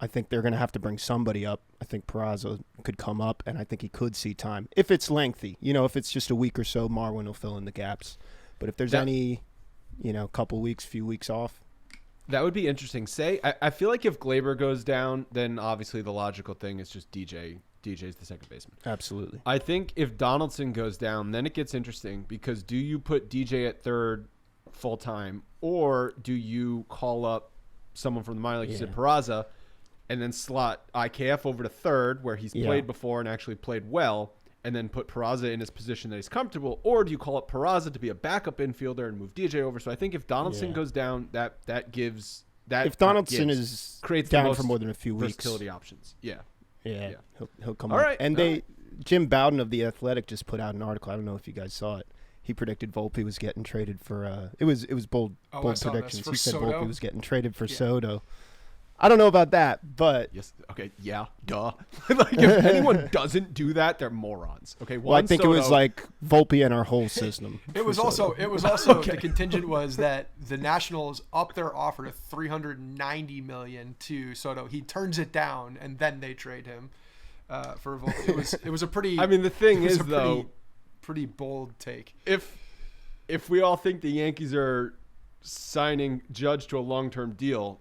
I think they're going to have to bring somebody up. I think Peraza could come up, and I think he could see time. If it's lengthy, if it's just a week or so, Marwin will fill in the gaps. But if there's any, couple weeks, few weeks off. That would be interesting. I feel like if Glaber goes down, then obviously the logical thing is just DJ. DJ's the second baseman. Absolutely. I think if Donaldson goes down, then it gets interesting because do you put DJ at third full time, or do you call up someone from the minor, like you said, Peraza, and then slot IKF over to third where he's played before and actually played well, and then put Peraza in his position that he's comfortable, or do you call up Peraza to be a backup infielder and move DJ over? So I think if Donaldson goes down, that gives that If Donaldson is creates down the most for more than a few weeks, versatility options. Yeah. yeah. He'll come All up. right, And all right. Jim Bowden of The Athletic just put out an article. I don't know if you guys saw it. He predicted Volpe was getting traded for. It was bold I bold saw this. predictions. For He said Soto? Volpe was getting traded for Soto. I don't know about that, but Yes. Okay. Yeah. Duh. Like if anyone doesn't do that, they're morons. Okay. well, I think it was like Volpe and our whole system. It was for also Soto. the contingent was that the Nationals upped their offer to $390 million to Soto. He turns it down, and then they trade him for Volpe. It was a pretty. I mean, the thing it was is a though, pretty bold take. if we all think the Yankees are signing Judge to a long-term deal,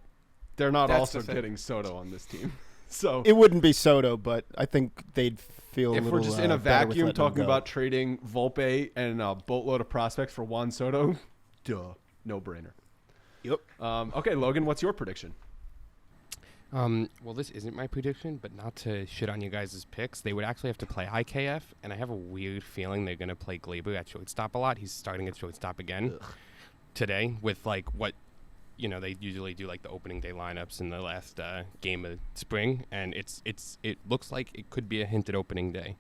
they're not That's also the thing. getting Soto on this team. So It wouldn't be Soto, but I think they'd feel a if little we're just in a better with vacuum letting him talking go. about trading Volpe and a boatload of prospects for Juan Soto, no brainer. Yep. Okay, Logan, what's your prediction? Well, this isn't my prediction, but not to shit on you guys' picks, they would actually have to play IKF, and I have a weird feeling they're going to play Glaber at shortstop a lot. He's starting at shortstop again today with, what, they usually do, the opening day lineups in the last game of spring, and it looks like it could be a hint at opening day,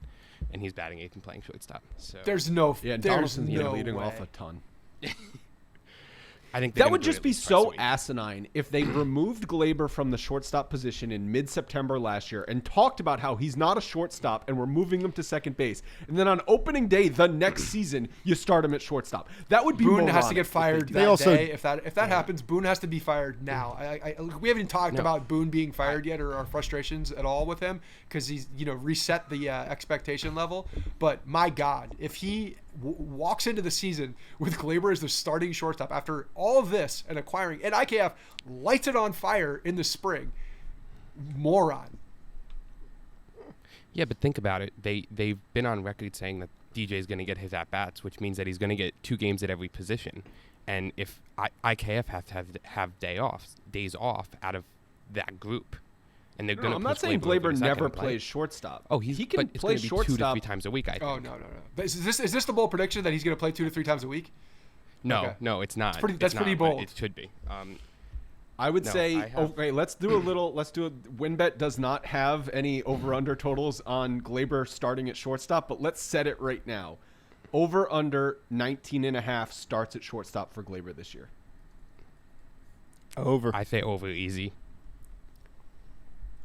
and he's batting eighth and playing shortstop. So There's no. Yeah, and there's Donaldson's no leading way. off a ton. I think they're That gonna would do it just at be least twice a so week. asinine if they removed Glaber from the shortstop position in mid-September last year and talked about how he's not a shortstop and we're moving him to second base. And then on opening day the next season, you start him at shortstop. That would be Boone has to moronic get if they fired did that They also- day. If that happens, Boone has to be fired now. We haven't talked No. about Boone being fired yet or our frustrations at all with him because he's reset the expectation level. But my God, if he walks into the season with Glaber as the starting shortstop after all of this and acquiring, and IKF lights it on fire in the spring, moron. Yeah, but think about it. They've been on record saying that DJ is going to get his at-bats, which means that he's going to get 2 games at every position. And if IKF has to have days off out of that group, and they're going to I'm not saying Glaber never plays shortstop. Oh, he but can it's play gonna be 2 to shortstop. 3 times a week, I think. Oh no. But is this the bold prediction that he's going to play 2 to 3 times a week? No, Okay. no, it's not. That's pretty not, but bold. It should be. I would No, say, I have- okay, let's do a WinBet does not have any over-under totals on Glaber starting at shortstop, but let's set it right now. Over-under 19.5 starts at shortstop for Glaber this year. Over. I say over easy.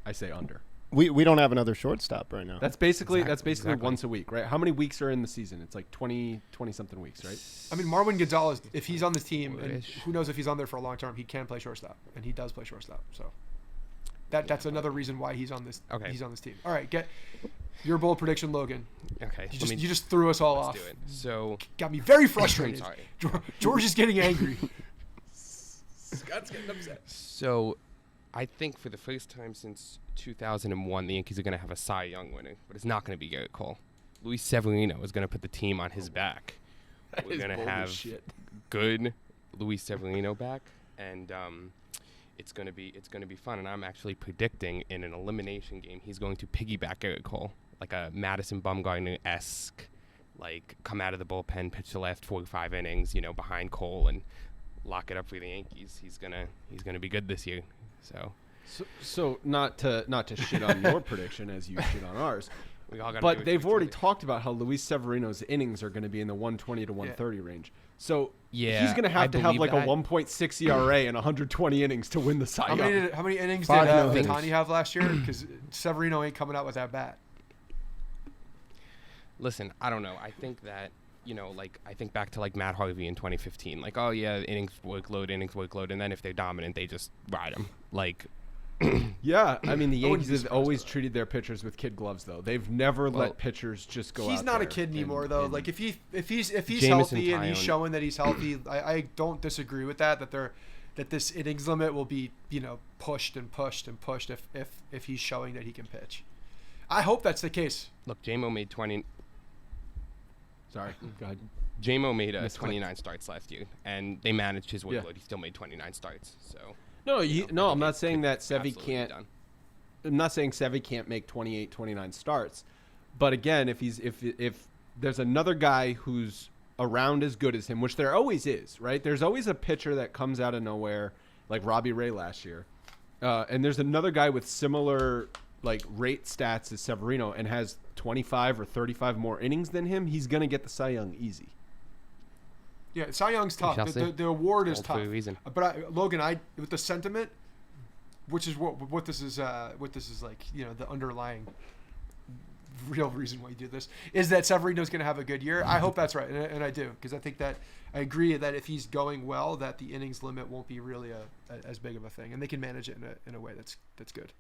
I say under. We don't have another shortstop right now. That's basically Exactly. once a week, right? How many weeks are in the season? It's like 20 something weeks, right? I mean, Marvin Gonzalez, if he's on this team, and Four-ish. who knows if he's on there for a long term, he can play shortstop, and he does play shortstop. So that's another reason why he's on this. Okay. He's on this team. All right, get your bold prediction, Logan. Okay. You just threw us all off. Let's do it. So Got me very frustrated. I'm sorry. George is getting angry. Scott's getting upset. So I think for the first time since 2001, the Yankees are going to have a Cy Young winner, but it's not going to be Garrett Cole. Luis Severino is going to put the team on his back. We're going to have good Luis Severino back, and it's going to be fun. And I'm actually predicting in an elimination game he's going to piggyback Garrett Cole, like a Madison Bumgarner-esque, like come out of the bullpen, pitch the last 4 or 5 innings, behind Cole and lock it up for the Yankees. He's gonna be good this year. So not to shit on your prediction as you shit on ours. we all gotta do But it they've for already each other. talked about how Luis Severino's innings are going to be in the 120 to 130 range. So Yeah, he's going to I have to have believe like that. a 1.6 ERA and 120 innings to win the Cy Young. How many innings did 5 innings. Ohtani have last year? Because Severino ain't coming out with that bat. Listen, I don't know. I think that, I think back to like Matt Harvey in 2015. Like, oh yeah, innings workload, and then if they're dominant, they just ride them. Like, Yeah, I mean the I wouldn't Yankees be have surprised always by that. treated their pitchers with kid gloves though. They've never Well, let pitchers just go He's out not a there kid anymore and- though. and- Like if he's Jameson healthy and he's Tyone. showing that he's healthy, I don't disagree with that this innings limit will be pushed if he's showing that he can pitch. I hope that's the case. look, JMO made 20. Sorry, go ahead. JMO made Misclicked. 29 starts last year, and they managed his workload. Yeah. He still made 29 starts. So No, I think I'm not it saying could that Sevy absolutely be can't. done. I'm not saying Sevy can't make 28, 29 starts, but again, if there's another guy who's around as good as him, which there always is, right? There's always a pitcher that comes out of nowhere, like Robbie Ray last year, and there's another guy with similar like rate stats as Severino and has 25 or 35 more innings than him. He's gonna get the Cy Young easy. Yeah, Cy Young's tough. shall see. The award is Old tough. for a reason. But Logan, with the sentiment, which is what this is like, the underlying real reason why you do this is that Severino's going to have a good year. I hope that's right, and I do, because I think that I agree that if he's going well, that the innings limit won't be really as big of a thing, and they can manage it in a way that's good.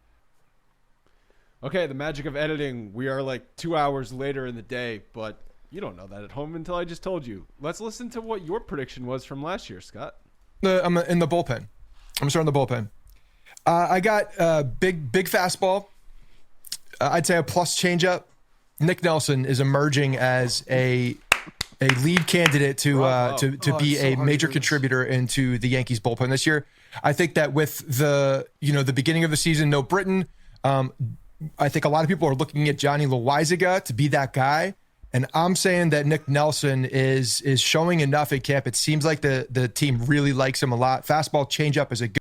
Okay, the magic of editing. We are like 2 hours later in the day, but you don't know that at home until I just told you. Let's listen to what your prediction was from last year, Scott. I'm in the bullpen. I'm starting the bullpen. I got big fastball. I'd say a plus changeup. Nick Nelson is emerging as a lead candidate to be a major contributor into the Yankees bullpen this year. I think that with the beginning of the season, no Britton. I think a lot of people are looking at Johnny Loaizaga to be that guy. And I'm saying that Nick Nelson is showing enough at camp. It seems like the team really likes him a lot. Fastball changeup is a good.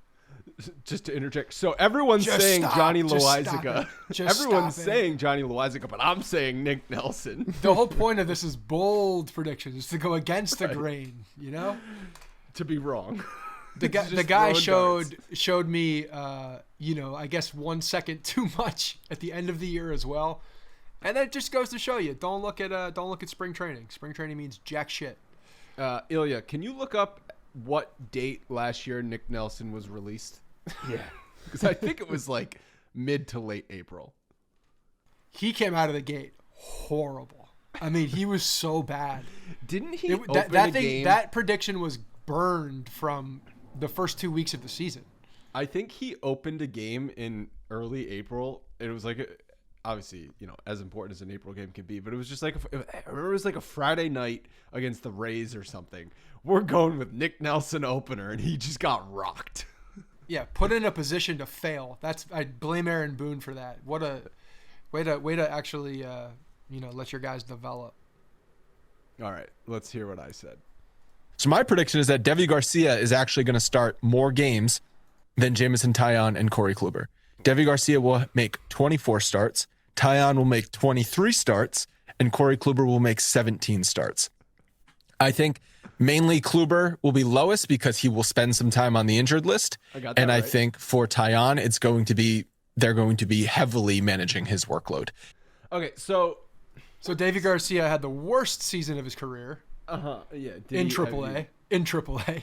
Just to interject, so everyone's saying Johnny Loaizaga. Just Everyone's stop it. saying Johnny Loaizaga, but I'm saying Nick Nelson. The whole point of this is bold predictions, is to go against the grain, To be wrong. The guy showed me, I guess 1 second too much at the end of the year as well, and that just goes to show you don't look at spring training. Spring training means jack shit. Ilya, can you look up what date last year Nick Nelson was released? Yeah. Because I think it was like mid to late April. He came out of the gate horrible. I mean, he was so bad. Didn't he open That a thing, game? that prediction was burned from the first 2 weeks of the season. I think he opened a game in early April. It was like, obviously, as important as an April game can be, but it was just like, I remember it was like a Friday night against the Rays or something. We're going with Nick Nelson opener, and he just got rocked. Yeah, put in a position to fail. I blame Aaron Boone for that. What a way to actually let your guys develop. All right, let's hear what I said. So my prediction is that Deivi Garcia is actually going to start more games than Jameson Taillon and Corey Kluber. Deivi Garcia will make 24 starts, Taillon will make 23 starts, and Corey Kluber will make 17 starts. I think mainly Kluber will be lowest because he will spend some time on the injured list. I got that And I right. think for Taillon, they're going to be heavily managing his workload. Okay, so Deivi Garcia had the worst season of his career yeah, in AAA. In AAA.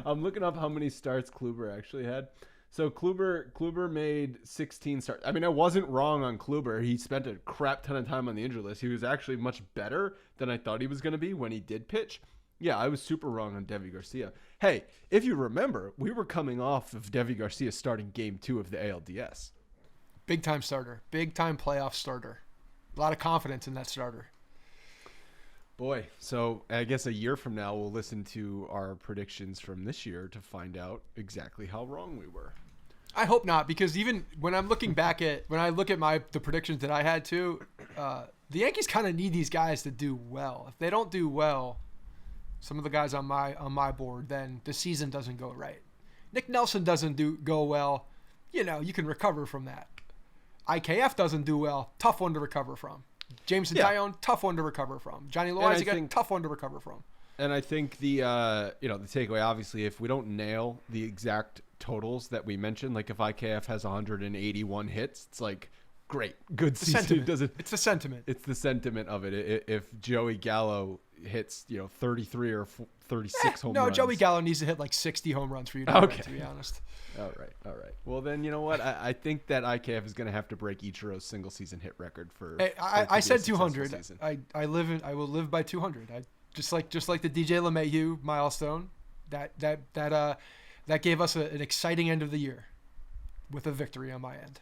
I'm looking up how many starts Kluber actually had. So Kluber made 16 starts. I mean, I wasn't wrong on Kluber. He spent a crap ton of time on the injury list. He was actually much better than I thought he was going to be when he did pitch. Yeah, I was super wrong on Deivi Garcia. Hey, if you remember, we were coming off of Deivi Garcia starting Game 2 of the ALDS. Big time starter. Big time playoff starter. A lot of confidence in that starter. Boy, so I guess a year from now we'll listen to our predictions from this year to find out exactly how wrong we were. I hope not, because even when I'm looking back when I look at the predictions that I had too, the Yankees kind of need these guys to do well. If they don't do well, some of the guys on my board, then the season doesn't go right. Nick Nelson doesn't go well. You can recover from that. IKF doesn't do well. Tough one to recover from. Jameson Taillon, tough one to recover from. Johnny Loaiza, tough one to recover from. And I think the takeaway, obviously, if we don't nail the exact totals that we mentioned, like if IKF has 181 hits, it's like, great, good season. It's the sentiment. It's the sentiment of it. If Joey Gallo hits 33 or 36 home runs. No, Joey Gallo needs to hit like 60 home runs for you to win, to be honest. All right. Well, then you know what? I think that IKF is going to have to break Ichiro's single season hit record for. Hey, I said 200. I will live by 200. Just like the DJ LeMahieu milestone. That gave us an exciting end of the year with a victory on my end.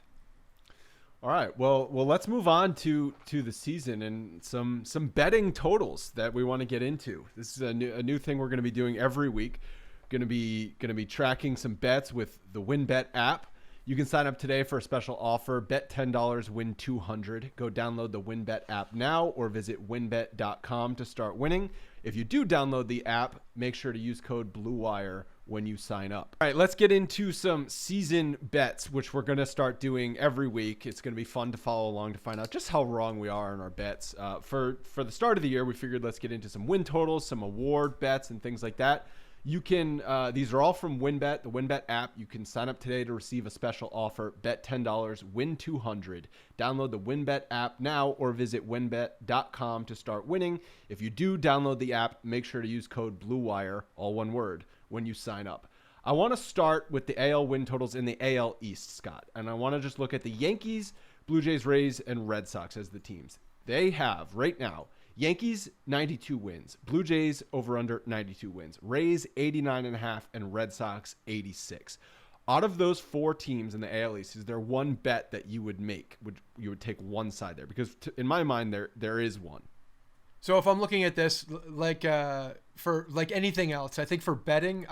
All right. Well, let's move on to the season and some betting totals that we want to get into. This is a new thing we're going to be doing every week. Going to be tracking some bets with the WynnBET app. You can sign up today for a special offer. Bet $10, win $200. Go download the WynnBET app now or visit wynnbet.com to start winning. If you do download the app, make sure to use code BLUEWIRE when you sign up. All right, let's get into some season bets, which we're going to start doing every week. It's going to be fun to follow along to find out just how wrong we are in our bets. For the start of the year, we figured let's get into some win totals, some award bets, and things like that. You can, these are all from WynnBET, the WynnBET app. You can sign up today to receive a special offer. Bet $10, win $200. Download the WynnBET app now or visit wynnbet.com to start winning. If you do download the app, make sure to use code BLUEWIRE, all one word, when you sign up. I want to start with the AL win totals in the AL East, Scott. And I want to just look at the Yankees, Blue Jays, Rays, and Red Sox as the teams. They have, right now, Yankees, 92 wins. Blue Jays, over under 92 wins. Rays, 89.5, and Red Sox, 86. Out of those four teams in the AL East, is there one bet that you would make? You would take one side there? Because in my mind, there is one. So if I'm looking at this, for anything else, I think for betting,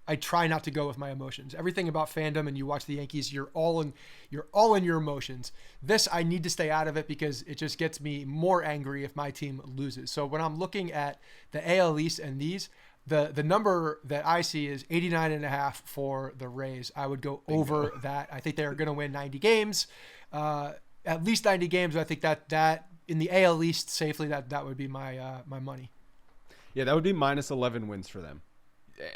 I try not to go with my emotions. Everything about fandom, and you watch the Yankees, you're all in your emotions. This, I need to stay out of it because it just gets me more angry if my team loses. So when I'm looking at the AL East and these, the number that I see is 89.5 for the Rays. I would go over that. I think they are going to win 90 games, at least 90 games. I think that in the AL East safely, that would be my money. Yeah, that would be minus 11 wins for them.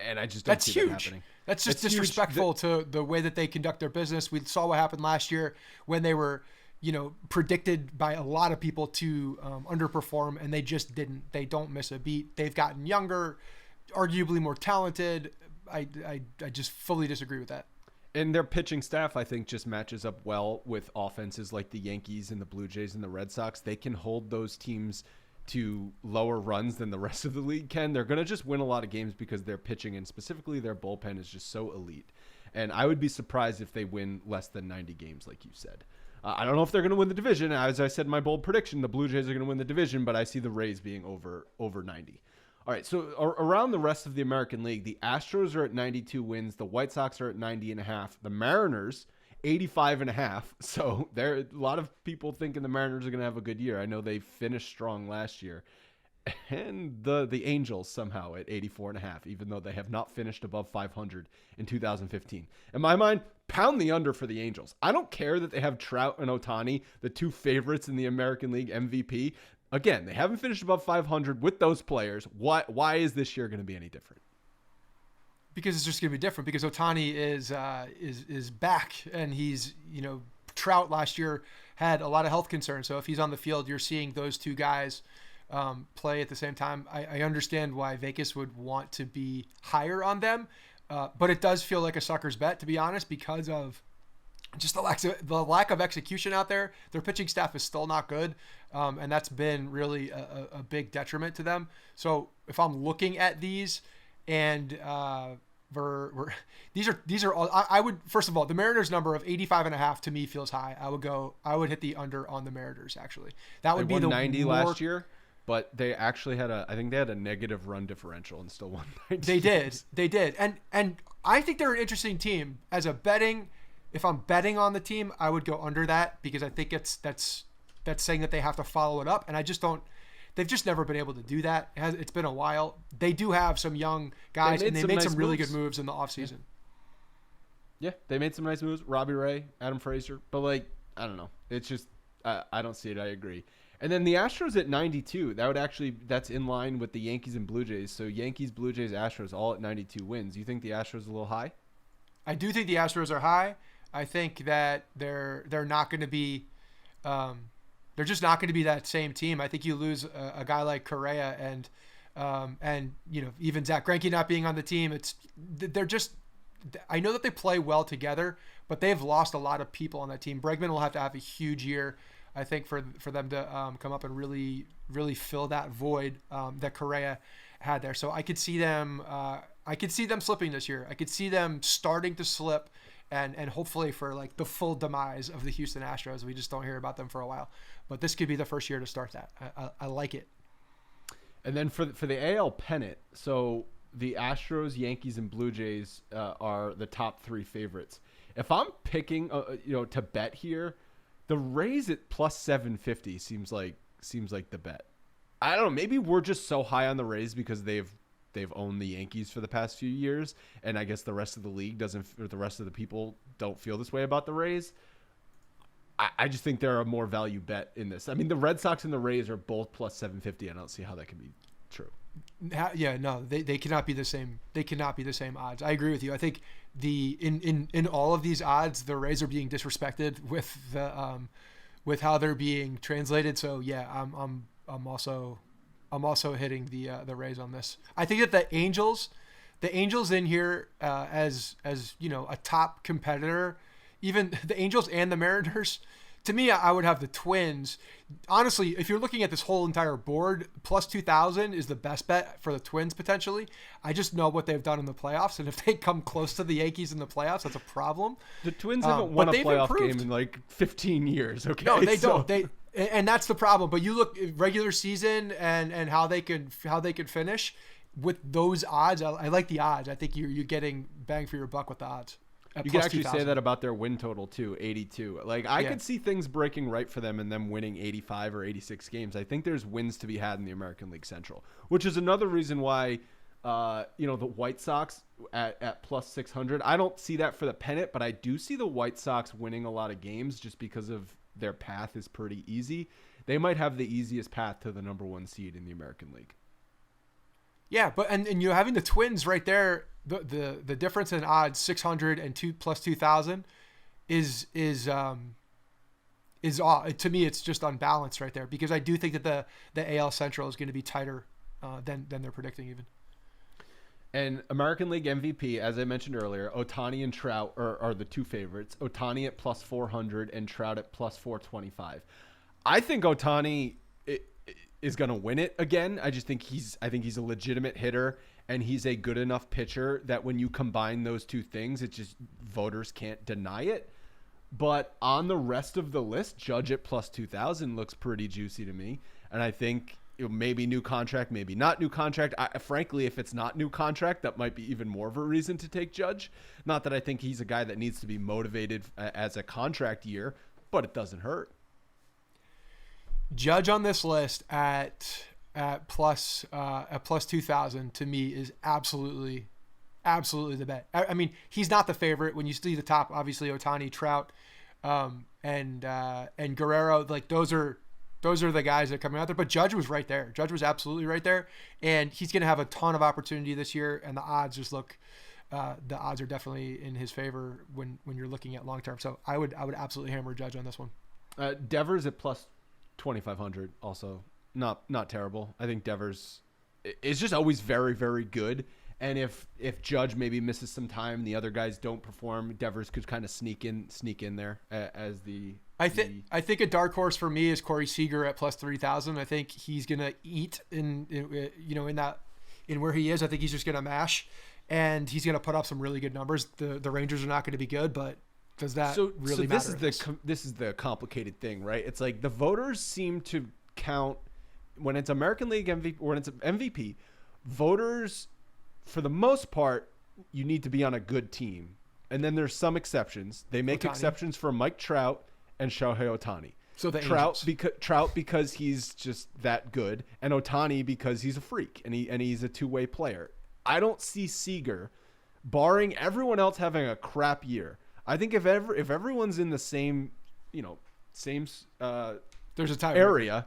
And I just don't see that happening. That's just disrespectful to the way that they conduct their business. We saw what happened last year when they were, predicted by a lot of people to underperform, and they just didn't. They don't miss a beat. They've gotten younger, arguably more talented. I just fully disagree with that. And their pitching staff, I think, just matches up well with offenses like the Yankees and the Blue Jays and the Red Sox. They can hold those teams to lower runs than the rest of the league can. They're going to just win a lot of games because their pitching and specifically their bullpen is just so elite. And I would be surprised if they win less than 90 games, like you said. I don't know if they're going to win the division. As I said in my bold prediction, the Blue Jays are going to win the division, but I see the Rays being over 90. All right, so around the rest of the American League, the Astros are at 92 wins. The White Sox are at 90.5. The Mariners, 85.5. So there a lot of people thinking the Mariners are going to have a good year. I know they finished strong last year. And the Angels somehow at 84.5, even though they have not finished above 500 in 2015. In my mind, pound the under for the Angels. I don't care that they have Trout and Ohtani, the two favorites in the American League MVP. Again, they haven't finished above 500 with those players. Why is this year going to be any different? Because it's just going to be different. Because Ohtani is back, and he's Trout last year had a lot of health concerns. So if he's on the field, you're seeing those two guys play at the same time. I understand why Vegas would want to be higher on them, but it does feel like a sucker's bet, to be honest, because of just the lack of execution out there. Their pitching staff is still not good, and that's been really a big detriment to them. So if I'm looking at these, and these are all, I would, first of all, the Mariners number of 85.5 to me feels high. I would hit the under on the Mariners, actually. That would They be won the 90 more, last year, but they actually had I think they had a negative run differential and still won 90. They did. And I think they're an interesting team. If I'm betting on the team, I would go under that, because I think that's saying that they have to follow it up. And I just don't, they've just never been able to do that. It's been a while. They do have some young guys, and they made some really good moves in the offseason. Yeah, they made some nice moves. Robbie Ray, Adam Frazier. But, like, I don't know. It's just, I don't see it. I agree. And then the Astros at 92. That's in line with the Yankees and Blue Jays. So Yankees, Blue Jays, Astros all at 92 wins. You think the Astros are a little high? I do think the Astros are high. I think that they're not going to be they're just not going to be that same team. I think you lose a guy like Correa and even Zach Greinke not being on the team. They're just, I know that they play well together, but they've lost a lot of people on that team. Bregman will have to have a huge year, I think, for them to come up and really, really fill that void that Correa had there. So I could see them slipping this year. I could see them starting to slip, and hopefully for like the full demise of the Houston Astros. We just don't hear about them for a while, but this could be the first year to start that. I like it. And then for the AL pennant, so the Astros, Yankees, and Blue Jays are the top three favorites. If I'm picking, to bet here, the Rays at plus 750 seems like the bet. I don't know. Maybe we're just so high on the Rays because they've owned the Yankees for the past few years, and I guess the rest of the league doesn't, or the rest of the people don't feel this way about the Rays. I just think they're a more value bet in this. I mean, the Red Sox and the Rays are both plus 750. I don't see how that can be true. Yeah, no, they cannot be the same. They cannot be the same odds. I agree with you. I think in all of these odds, the Rays are being disrespected with the with how they're being translated. So yeah, I'm also hitting the Rays on this. I think that the Angels in here as a top competitor, even the Angels and the Mariners. To me, I would have the Twins. Honestly, if you're looking at this whole entire board, plus 2,000 is the best bet for the Twins potentially. I just know what they've done in the playoffs, and if they come close to the Yankees in the playoffs, that's a problem. The Twins haven't won a playoff game in like 15 years. Okay, no, they don't. And that's the problem. But you look at regular season and how they could finish with those odds. I like the odds. I think you're getting bang for your buck with the odds. You can actually say that about their win total too, 82. Like I could see things breaking right for them and them winning 85 or 86 games. I think there's wins to be had in the American League Central, which is another reason why the White Sox at plus 600. I don't see that for the pennant, but I do see the White Sox winning a lot of games just because of their path is pretty easy. They might have the easiest path to the number one seed in the American League. Yeah, but and having the Twins right there, the difference in odds 600 and plus 2,000 is to me it's just unbalanced right there, because I do think that the AL Central is going to be tighter than they're predicting even. And American League MVP, as I mentioned earlier, Ohtani and Trout are the two favorites. Ohtani at plus 400 and Trout at plus 425. I think Ohtani is going to win it again. I think he's a legitimate hitter, and he's a good enough pitcher that when you combine those two things, it just, voters can't deny it. But on the rest of the list, Judge at plus 2,000 looks pretty juicy to me. And I think maybe new contract, maybe not new contract. Frankly, if it's not new contract, that might be even more of a reason to take Judge. Not that I think he's a guy that needs to be motivated as a contract year, but it doesn't hurt. Judge on this list at plus 2,000 to me is absolutely the bet. I mean, he's not the favorite. When you see the top, obviously Ohtani, Trout, and Guerrero, like those are the guys that are coming out there. But Judge was right there. Judge was absolutely right there, and he's going to have a ton of opportunity this year. And the odds just look, the odds are definitely in his favor when you're looking at long term. So I would absolutely hammer Judge on this one. Devers at plus 2,500 also not terrible. I think Devers is just always very, very good. And if Judge maybe misses some time, the other guys don't perform, Devers could kind of sneak in there as the. I think a dark horse for me is Corey Seager at plus 3,000. I think he's gonna eat in where he is. I think he's just gonna mash, and he's gonna put up some really good numbers. The Rangers are not going to be good, but does that really matter? This is the complicated thing, right? It's like the voters seem to count when it's American League MVP or when it's MVP. Voters, for the most part, you need to be on a good team, and then there's some exceptions. They make exceptions for Mike Trout and Shohei Ohtani. So the Trout because he's just that good, and Ohtani because he's a freak and he's a two-way player. I don't see Seager, barring everyone else having a crap year. I think if everyone's in the same there's a tie area,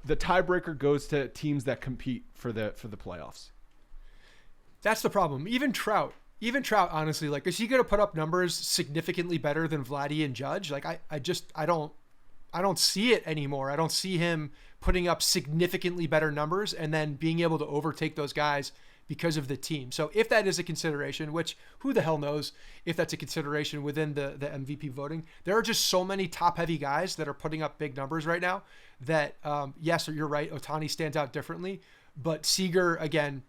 the tiebreaker goes to teams that compete for the playoffs. That's the problem. Even Trout, honestly, like, is he going to put up numbers significantly better than Vladdy and Judge? Like, I don't see it anymore. I don't see him putting up significantly better numbers and then being able to overtake those guys because of the team. So if that is a consideration, which who the hell knows if that's a consideration within the MVP voting, there are just so many top heavy guys that are putting up big numbers right now that, yes, you're right. Ohtani stands out differently, but Seager, again,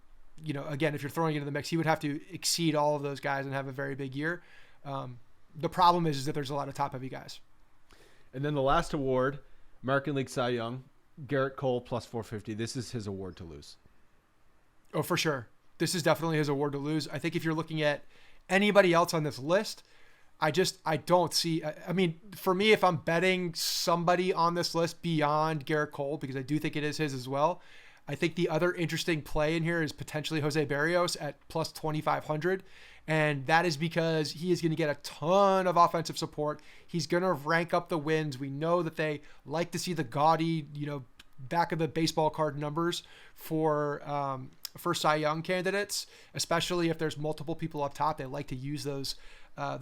if you're throwing it in the mix, he would have to exceed all of those guys and have a very big year. The problem is that there's a lot of top heavy guys. And then the last award, American League Cy Young, Garrett Cole plus 450. This is his award to lose. Oh, for sure. This is definitely his award to lose. I think if you're looking at anybody else on this list, I don't see. I mean, for me, if I'm betting somebody on this list beyond Garrett Cole, because I do think it is his as well, I think the other interesting play in here is potentially Jose Barrios at plus 2,500. And that is because he is going to get a ton of offensive support. He's going to rank up the wins. We know that they like to see the gaudy, back of the baseball card numbers for Cy Young candidates, especially if there's multiple people up top. They like to use those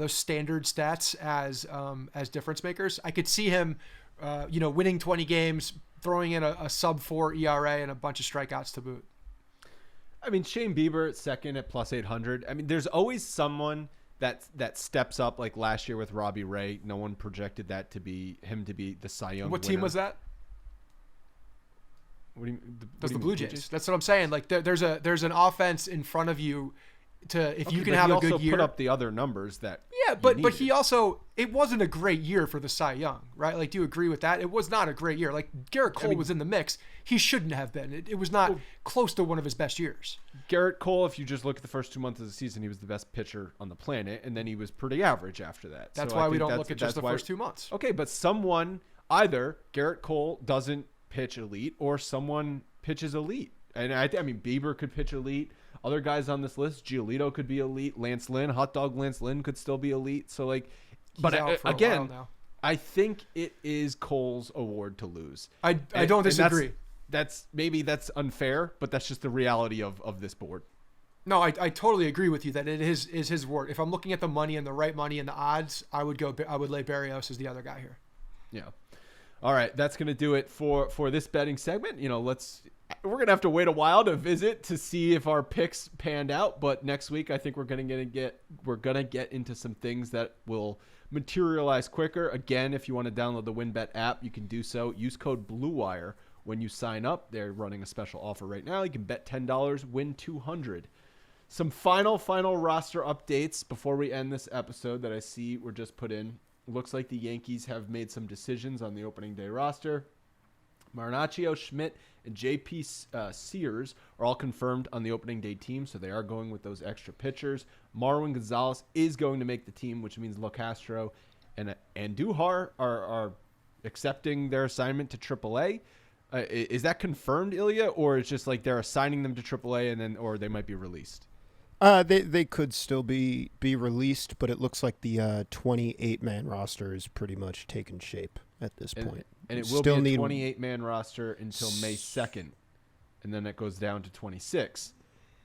standard stats as difference makers. I could see him, winning 20 games, throwing in a sub 4 ERA and a bunch of strikeouts to boot. I mean, Shane Bieber at second at plus 800. I mean, there's always someone that steps up, like last year with Robbie Ray. No one projected that to be the Cy Young What winner. team was that? What do you mean? That's the Blue Jays. That's what I'm saying. Like there's an offense in front of you if you can have a good year. He also put up the other numbers that. Yeah, but he also, it wasn't a great year for the Cy Young, right? Like, do you agree with that? It was not a great year. Like, Garrett Cole was in the mix. He shouldn't have been. It was not close to one of his best years. Garrett Cole, if you just look at the first 2 months of the season, he was the best pitcher on the planet, and then he was pretty average after that. That's why we don't look at just the first 2 months. Okay, but either Garrett Cole doesn't pitch elite or someone pitches elite. And I mean, Bieber could pitch elite. Other guys on this list, Giolito could be elite. Lance Lynn, Hot Dog Lance Lynn could still be elite. So, like, but again, I think it is Cole's award to lose. I don't disagree. That's unfair, but that's just the reality of this board. No, I totally agree with you that it is his award. If I'm looking at the money and the right money and the odds, I would lay Barrios as the other guy here. Yeah. All right, that's gonna do it for this betting segment. We're gonna have to wait a while to visit to see if our picks panned out, but next week I think we're gonna get into some things that will materialize quicker. Again, if you want to download the WinBet app, you can do so. Use code BlueWire when you sign up. They're running a special offer right now. You can bet $10, win $200. Some final roster updates before we end this episode that I see were just put in. Looks like the Yankees have made some decisions on the opening day roster. Marinaccio, Schmidt, and J.P. Sears are all confirmed on the opening day team, so they are going with those extra pitchers. Marvin Gonzalez is going to make the team, which means Locastro and Andujar are accepting their assignment to AAA. Is that confirmed, Ilya, or it's just like they're assigning them to AAA or they might be released? They could still be released, but it looks like the 28-man roster is pretty much taken shape at this point. And it will be a 28-man roster until May 2nd, and then it goes down to 26.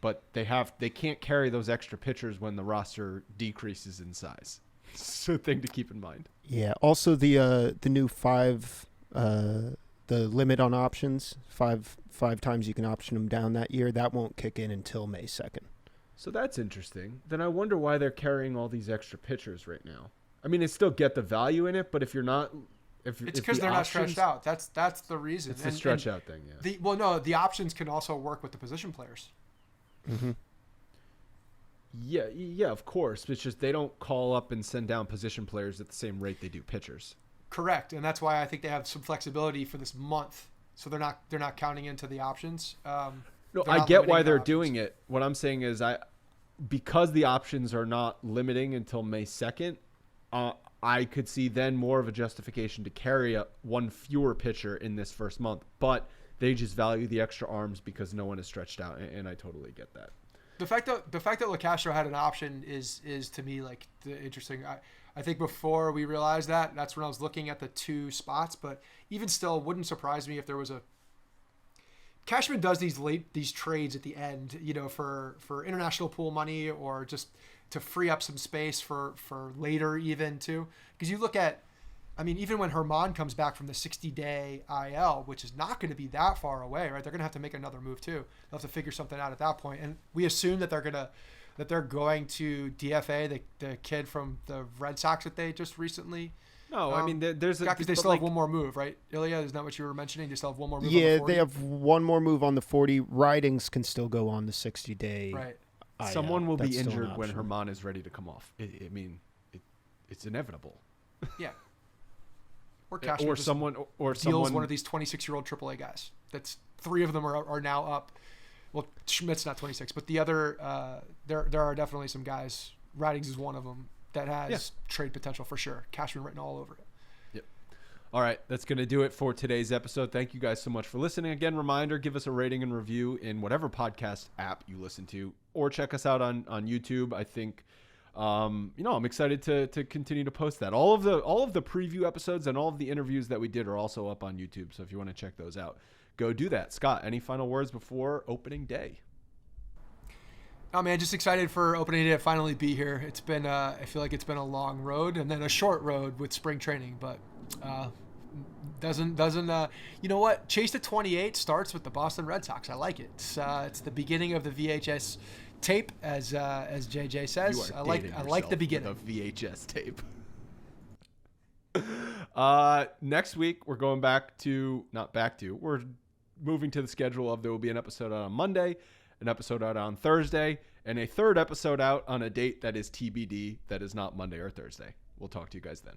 But they can't carry those extra pitchers when the roster decreases in size. It's a thing to keep in mind. Yeah. Also, the new 5 the limit on options, five times you can option them down that year, that won't kick in until May 2nd. So that's interesting. Then I wonder why they're carrying all these extra pitchers right now. I mean, they still get the value in it, but if you're not, it's because they're not stretched out. That's the reason. It's the stretch out thing. Yeah. The options can also work with the position players. Mm-hmm. Yeah, of course. It's just they don't call up and send down position players at the same rate they do pitchers. Correct, and that's why I think they have some flexibility for this month, so they're not counting into the options. No, I get why they're doing it. What I'm saying is, because the options are not limiting until May 2nd, I could see then more of a justification to carry one fewer pitcher in this first month. But they just value the extra arms because no one is stretched out, and I totally get that. The fact that LeCastro had an option is to me like the interesting. I think before we realized that's when I was looking at the two spots, but even still, it wouldn't surprise me if there was a. Cashman does these trades at the end, for international pool money or just to free up some space for later even too. Because you look at, I mean, even when Herman comes back from the 60-day IL, which is not going to be that far away, right? They're going to have to make another move too. They'll have to figure something out at that point. And we assume that they're going to DFA the kid from the Red Sox that they just recently. No, I mean, there's because they still have one more move, right? Ilya, isn't that what you were mentioning? They still have one more move. Yeah, on the 40? they have one more move on the 40. Ridings can still go on the 60-day. Right. Someone will be That's still an injured when option. Herman is ready to come off. It's inevitable. Yeah. Or Cashman Or someone deals one of these 26-year-old AAA guys. That's 3 of them are now up. Well, Schmidt's not 26, but the other there are definitely some guys. Ridings is one of them that has trade potential for sure. Cashman written all over it. Yep. All right, that's going to do it for today's episode. Thank you guys so much for listening. Again, reminder, give us a rating and review in whatever podcast app you listen to, or check us out on YouTube. I think I'm excited to continue to post that. All of the preview episodes and all of the interviews that we did are also up on YouTube. So if you want to check those out, go do that. Scott, any final words before opening day? Oh man, just excited for opening day to finally be here. It's been I feel like it's been a long road and then a short road with spring training, but doesn't you know what? Chase to 28 starts with the Boston Red Sox. I like it. It's the beginning of the VHS tape, as JJ says. I like the beginning of VHS tape. Next week we're going we're moving to the schedule of there will be an episode out on Monday, an episode out on Thursday, and a third episode out on a date that is TBD, that is not Monday or Thursday. We'll talk to you guys then.